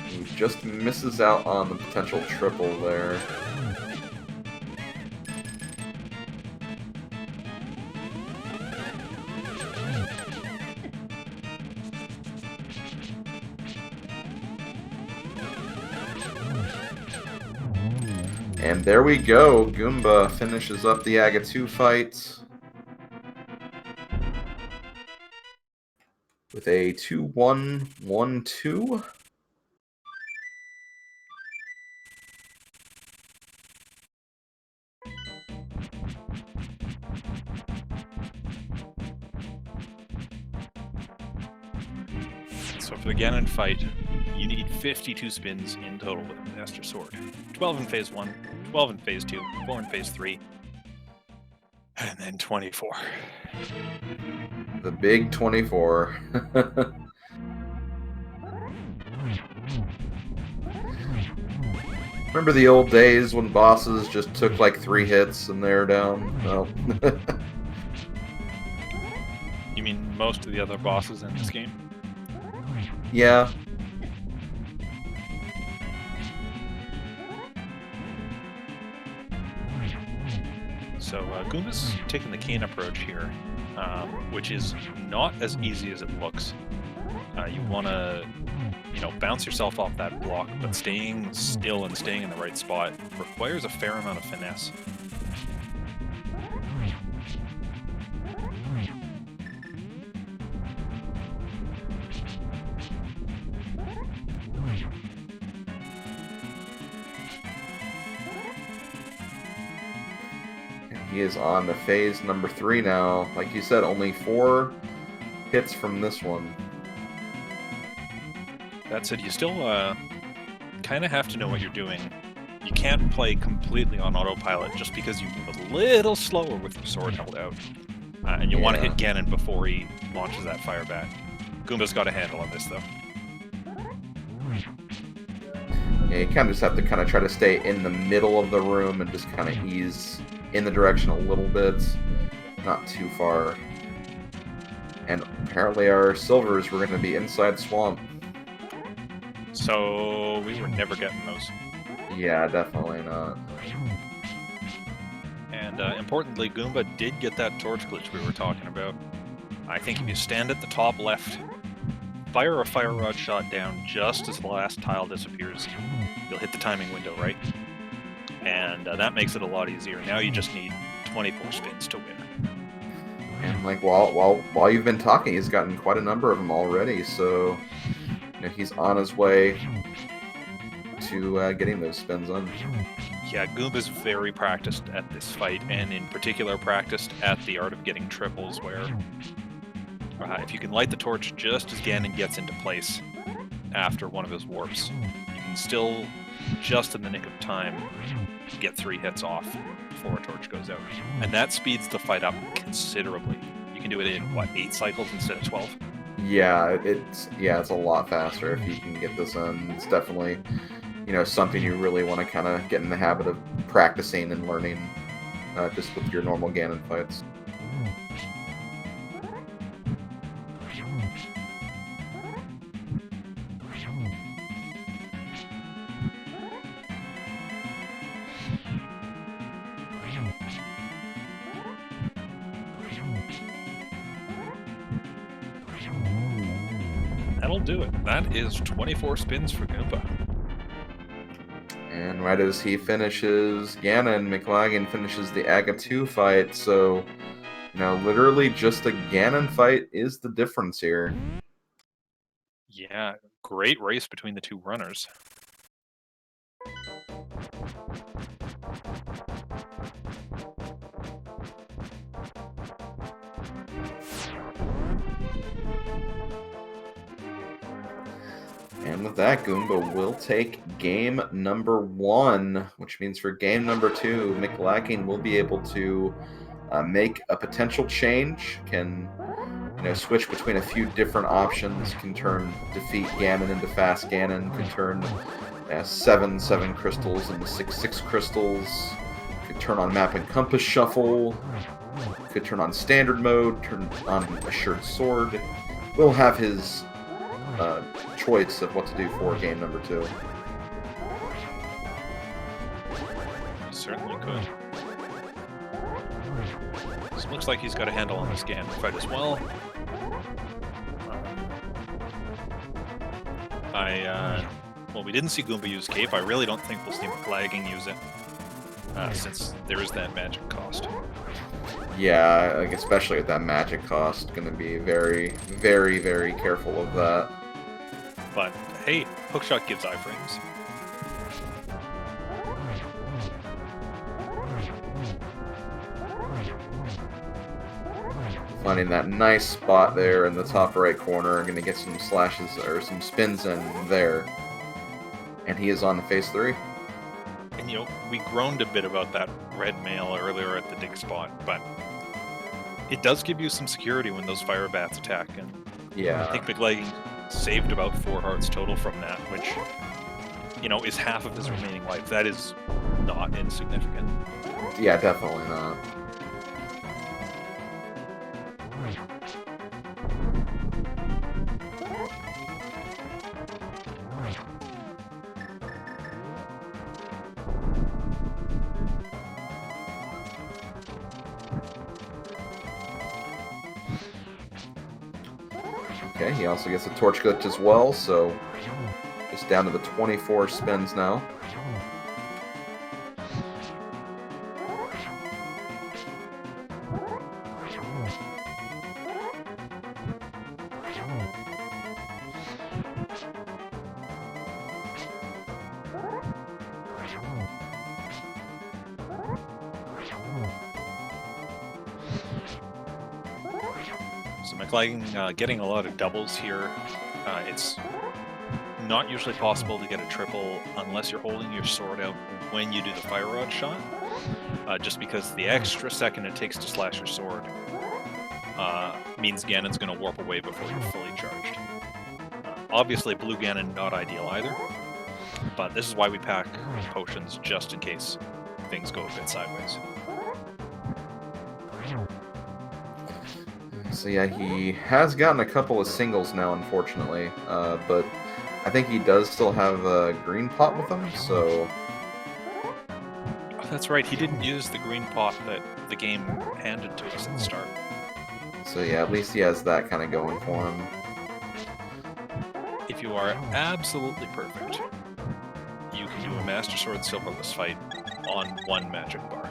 He just misses out on the potential triple there. And there we go. Goomba finishes up the Aga 2 fight with a 2-1-1-2. So for the Ganon fight, you need 52 spins in total with the Master Sword. 12 in Phase 1, 12 in Phase 2, 4 in Phase 3, and then 24. The big 24. Remember the old days when bosses just took like 3 hits and they're down? Well. You mean most of the other bosses in this game? Yeah. So Goomba's taking the cane approach here, which is not as easy as it looks. You want to, bounce yourself off that block, but staying still and staying in the right spot requires a fair amount of finesse. He is on to phase number 3 now. Like you said, only 4 hits from this one. That said, you still kind of have to know what you're doing. You can't play completely on autopilot just because you move a little slower with your sword held out. And you want to hit Ganon before he launches that fire back. Goomba's got a handle on this, though. Yeah, you kind of just have to kind of try to stay in the middle of the room and just kind of ease in the direction a little bit, not too far. And apparently our silvers were going to be inside swamp. So we were never getting those. Yeah, definitely not. And importantly, Goomba did get that torch glitch we were talking about. I think if you stand at the top left, fire a fire rod shot down just as the last tile disappears, you'll hit the timing window, right? And that makes it a lot easier. Now you just need 24 spins to win. And like while you've been talking, he's gotten quite a number of them already. So he's on his way to getting those spins on. Yeah, Goomba's very practiced at this fight, and in particular practiced at the art of getting triples, where if you can light the torch just as Ganon gets into place after one of his warps, you can still, just in the nick of time, get 3 hits off before a torch goes out. And that speeds the fight up considerably. You can do it in, what, 8 cycles instead of 12? Yeah, it's a lot faster if you can get this in. It's definitely, something you really want to kind of get in the habit of practicing and learning just with your normal Ganon fights. That'll do it. That is 24 spins for Goomba. And right as he finishes Ganon, Mclagging finishes the Aga 2 fight, so literally just a Ganon fight is the difference here. Yeah, great race between the two runners. And with that, Goomba will take game number 1, which means for game number 2, Mclagging will be able to make a potential change, can switch between a few different options, can turn defeat Ganon into fast Ganon, can turn 7 crystals into 6 crystals, could turn on map and compass shuffle, could turn on standard mode, turn on assured sword. Will have his choice of what to do for game number 2. Certainly could. So it looks like he's got a handle on this Ganon fight as well. Well, we didn't see Goomba use Cape. I really don't think we'll see Mclagging use it, since there is that magic cost. Yeah, like especially at that magic cost, going to be very, very, very careful of that. But hey, hookshot gives iframes. Finding that nice spot there in the top right corner, going to get some slashes or some spins in there. And he is on to phase 3. And we groaned a bit about that red mail earlier at the dig spot, but it does give you some security when those fire bats attack. And yeah, I think Mclagging saved about 4 hearts total from that, which, is half of his remaining life. That is not insignificant. Yeah, definitely not. Okay, he also gets a torch glitch as well, so just down to the 24 spins now. So Mclagging getting a lot of doubles here. It's not usually possible to get a triple unless you're holding your sword out when you do the fire rod shot, just because the extra second it takes to slash your sword means Ganon's going to warp away before you're fully charged. Obviously, blue Ganon not ideal either, but this is why we pack potions just in case things go a bit sideways. So yeah, he has gotten a couple of singles now, unfortunately, but I think he does still have a green pot with him, so... Oh, that's right, he didn't use the green pot that the game handed to us at the start. So yeah, at least he has that kind of going for him. If you are absolutely perfect, you can do a Master Sword Silverless fight on one magic bar.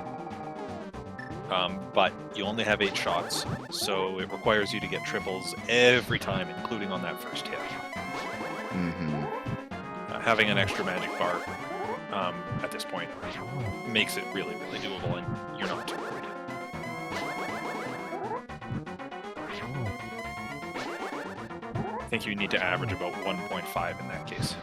But you only have 8 shots, so it requires you to get triples every time, including on that first hit. Having an extra magic bar at this point makes it really, really doable, and you're not too worried. I think you need to average about 1.5 in that case.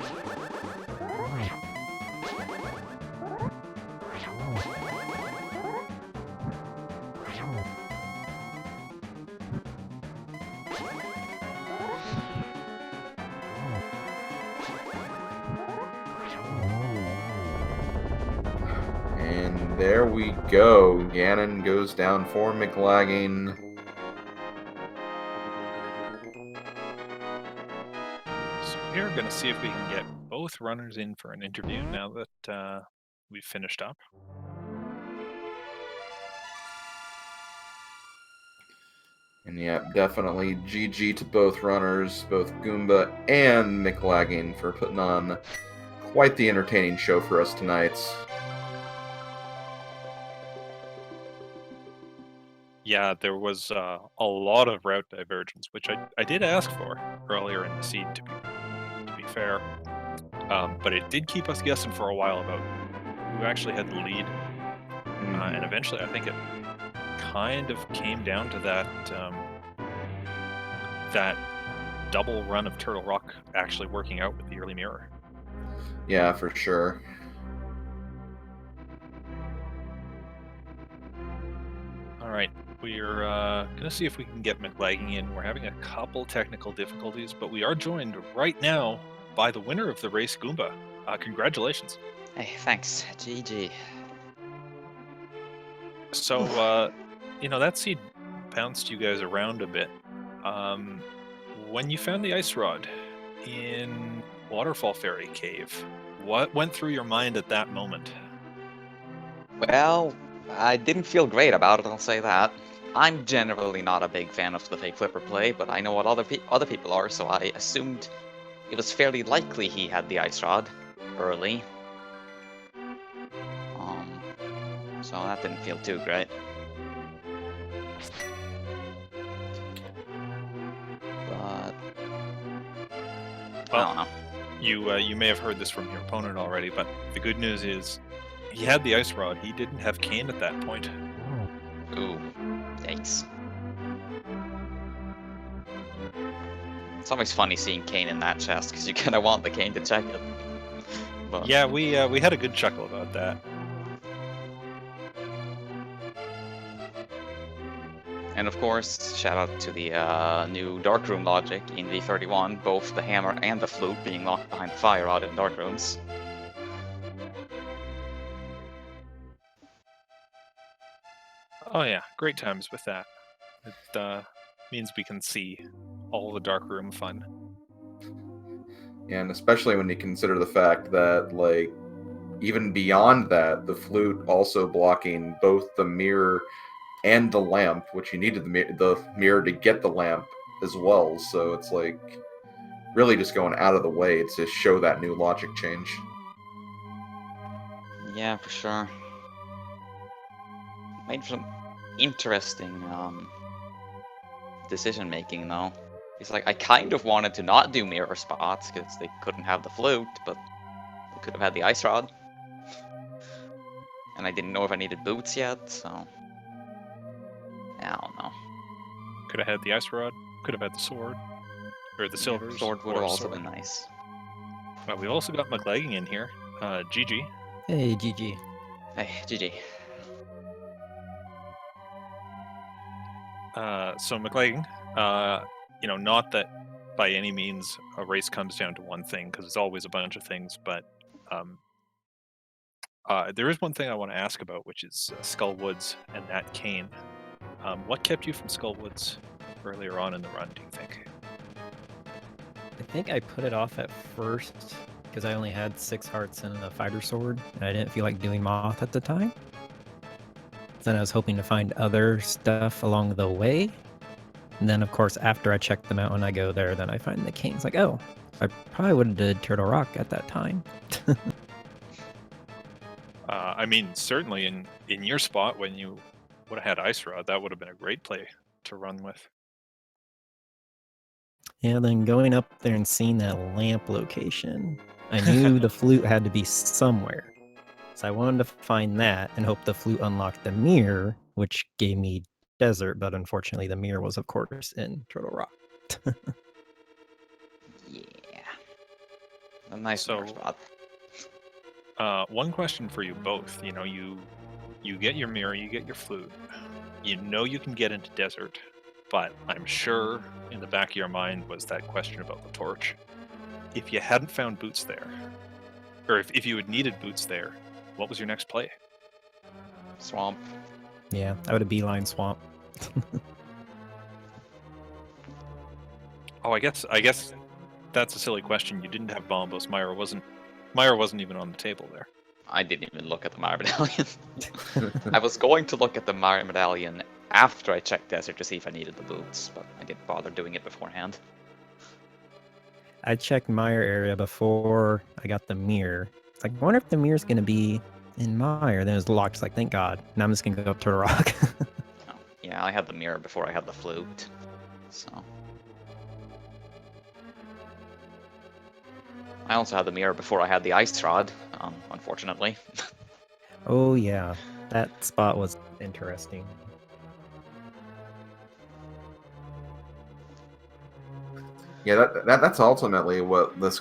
And there we go. Ganon goes down for Mclagging. So we're going to see if we can get both runners in for an interview now that we've finished up. And yeah, definitely GG to both runners, both Goomba and Mclagging, for putting on quite the entertaining show for us tonight. Yeah, there was a lot of route divergence, which I did ask for earlier in the seed, to be fair. But it did keep us guessing for a while about who actually had the lead. And eventually, I think it kind of came down to that double run of Turtle Rock actually working out with the early mirror. Yeah, for sure. All right, we're going to see if we can get Mclagging in. We're having a couple technical difficulties, but we are joined right now by the winner of the race, Goomba. Congratulations. Hey, thanks. GG. So, that seed bounced you guys around a bit. When you found the ice rod in Waterfall Fairy Cave, what went through your mind at that moment? Well, I didn't feel great about it, I'll say that. I'm generally not a big fan of the fake flipper play, but I know what other people are, so I assumed it was fairly likely he had the ice rod early. So that didn't feel too great. But I don't know. You may have heard this from your opponent already, but the good news is he had the ice rod. He didn't have Kane at that point. Ooh, yikes. It's always funny seeing Kane in that chest, because you kind of want the Kane to check it. But... yeah, we had a good chuckle about that. And of course, shout out to the new Darkroom logic in V31, both the hammer and the flute being locked behind the fire rod in Dark Rooms. Oh yeah, great times with that. It means we can see all the Dark Room fun. And especially when you consider the fact that, like, even beyond that, the flute also blocking both the mirror and the lamp, which you needed the mirror to get the lamp as well. So it's like really just going out of the way to show that new logic change. Yeah, for sure. Made some interesting decision making though. It's like I kind of wanted to not do mirror spots because they couldn't have the flute, but they could have had the ice rod. And I didn't know if I needed boots yet, so I don't know. Could have had the ice rod. Could have had the sword, or the silvers. Sword would have also been nice. Well, we also got Mclagging in here. GG. Hey, GG. Hey, GG. So Mclagging, not that by any means a race comes down to one thing, because it's always a bunch of things, but there is one thing I want to ask about, which is Skull Woods and that cane. What kept you from Skull Woods earlier on in the run, do you think? I think I put it off at first because I only had 6 hearts and a fighter sword, and I didn't feel like doing Moth at the time. Then I was hoping to find other stuff along the way. And then, of course, after I check them out when I go there, then I find the Canes. Like, oh, I probably would have did Turtle Rock at that time. I mean, certainly in your spot when you would have had Ice Rod, that would have been a great play to run with. Yeah, then going up there and seeing that lamp location, I knew the flute had to be somewhere. So I wanted to find that and hope the flute unlocked the mirror, which gave me desert, but unfortunately the mirror was, of course, in Turtle Rock. Yeah. A nice So- spot. One question for you both. You know, you get your mirror, you get your flute. You know you can get into desert, but I'm sure in the back of your mind was that question about the torch. If you hadn't found boots there, or if you had needed boots there, what was your next play? Swamp. Yeah, I would have beeline swamp. Oh, I guess that's a silly question. You didn't have Bombos. Myra wasn't even on the table there. I didn't even look at the Mara Medallion. I was going to look at the Mara Medallion after I checked Desert to see if I needed the boots, but I didn't bother doing it beforehand. I checked Meyer area before I got the mirror. It's like, I wonder if the mirror's going to be in Meyer. Then it was locked. It's like, thank God. Now I'm just going to go up to the rock. Oh, yeah, I had the mirror before I had the flute, so... I also had the mirror before I had the ice rod, unfortunately. Oh, yeah. That spot was interesting. Yeah, that's ultimately what this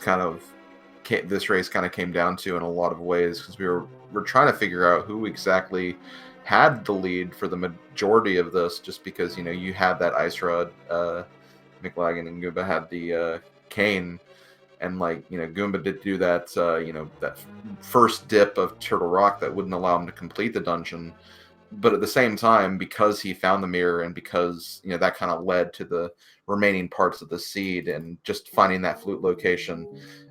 race kind of came down to in a lot of ways, because we're trying to figure out who exactly had the lead for the majority of this, just because you had that ice rod, Mclagging and Goomba had the cane, and Goomba did do that that first dip of Turtle Rock that wouldn't allow him to complete the dungeon. But at the same time, because he found the mirror and because that kind of led to the remaining parts of the seed and just finding that flute location,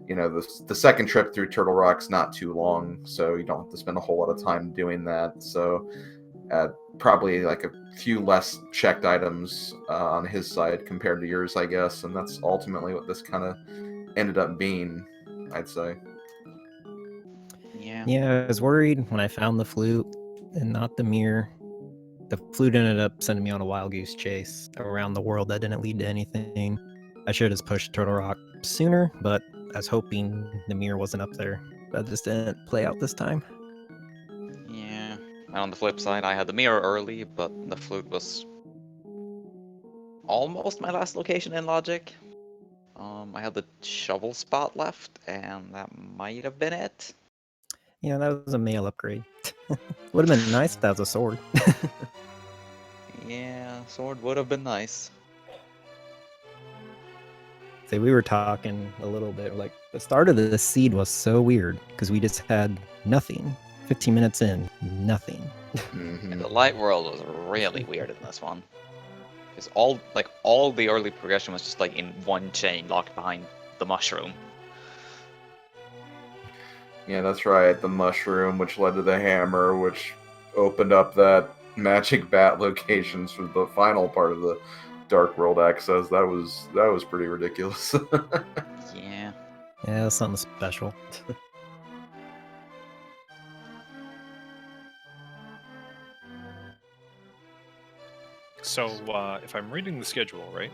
the second trip through Turtle Rock's not too long, so you don't have to spend a whole lot of time doing that. So probably like a few less checked items on his side compared to yours, I guess, and that's ultimately what this kind of ended up being, I'd say. Yeah. I was worried when I found the flute and not the mirror. The flute ended up sending me on a wild goose chase around the world that didn't lead to anything. I should have pushed Turtle Rock sooner, but I was hoping the mirror wasn't up there. That just didn't play out this time. Yeah. And on the flip side, I had the mirror early, but the flute was almost my last location in Logic. I had the shovel spot left, and that might have been it. Yeah, that was a male upgrade. Would have been nice if that was a sword. Yeah, sword would have been nice. See, we were talking a little bit, like, the start of the seed was so weird, because we just had nothing. 15 minutes in, nothing. Mm-hmm. And the light world was really weird in this one. Because all the early progression was just like in one chain locked behind the mushroom. Yeah, that's right. The mushroom, which led to the hammer, which opened up that magic bat locations for the final part of the Dark World access. That was pretty ridiculous. Yeah. Yeah, it was something special. So, if I'm reading the schedule right,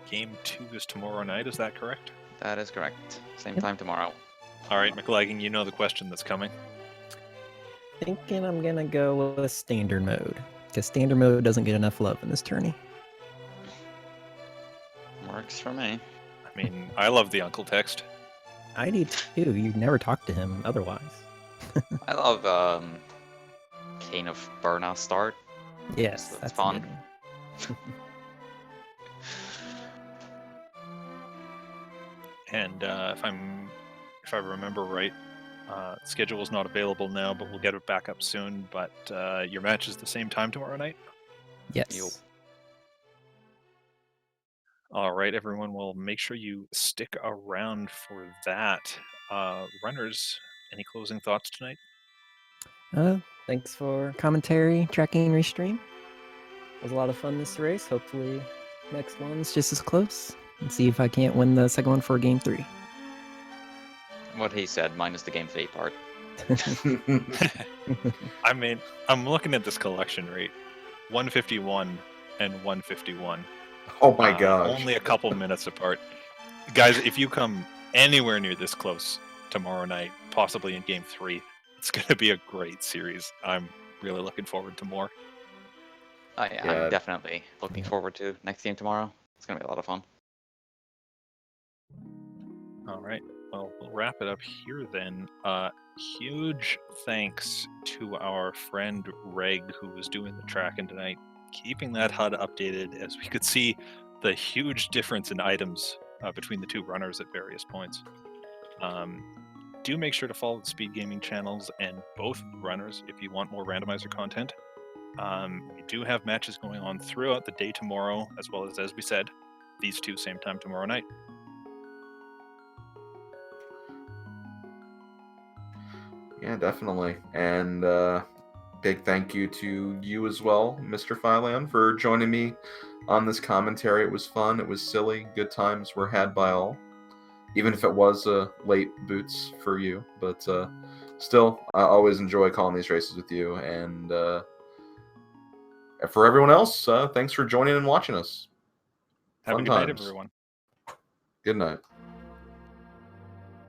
Game 2 is tomorrow night, is that correct? That is correct. Same Yep. time tomorrow. Alright, Mclagging, you know the question that's coming. Thinking I'm gonna go with standard mode, because standard mode doesn't get enough love in this tourney. Works for me. I mean, I love the Uncle text. I do too. You never talk to him otherwise. I love Cane of Burna start. Yes, That's that's fun. a good one. And if I remember right, schedule is not available now, but we'll get it back up soon. But your match is the same time tomorrow night. Yes. Yo. All right, everyone. Well, make sure you stick around for that. Runners, any closing thoughts tonight? Thanks for commentary, tracking, restream. It was a lot of fun this race. Hopefully Next one's just as close. And see if I can't win the second one for game 3. What he said, minus the game 3 part. I mean, I'm looking at this collection rate. 151 and 151. Oh my gosh. Only a couple minutes apart. Guys, if you come anywhere near this close tomorrow night, possibly in game 3, it's going to be a great series. I'm really looking forward to more. I'm definitely looking forward to next game tomorrow. It's going to be a lot of fun. All right. Well, we'll wrap it up here then. Huge thanks to our friend Reg, who was doing the tracking tonight, keeping that HUD updated, as we could see the huge difference in items between the two runners at various points. Do make sure to follow the Speed Gaming channels and both runners if you want more randomizer content. We do have matches going on throughout the day tomorrow, as well as we said, these two same time tomorrow night. Yeah, definitely. And big thank you to you as well, Mr. Phylan, for joining me on this commentary. It was fun. It was silly. Good times were had by all. Even if it was late boots for you. But still, I always enjoy calling these races with you. And for everyone else, thanks for joining and watching us. Have a Fun good night, times. everyone. Good night.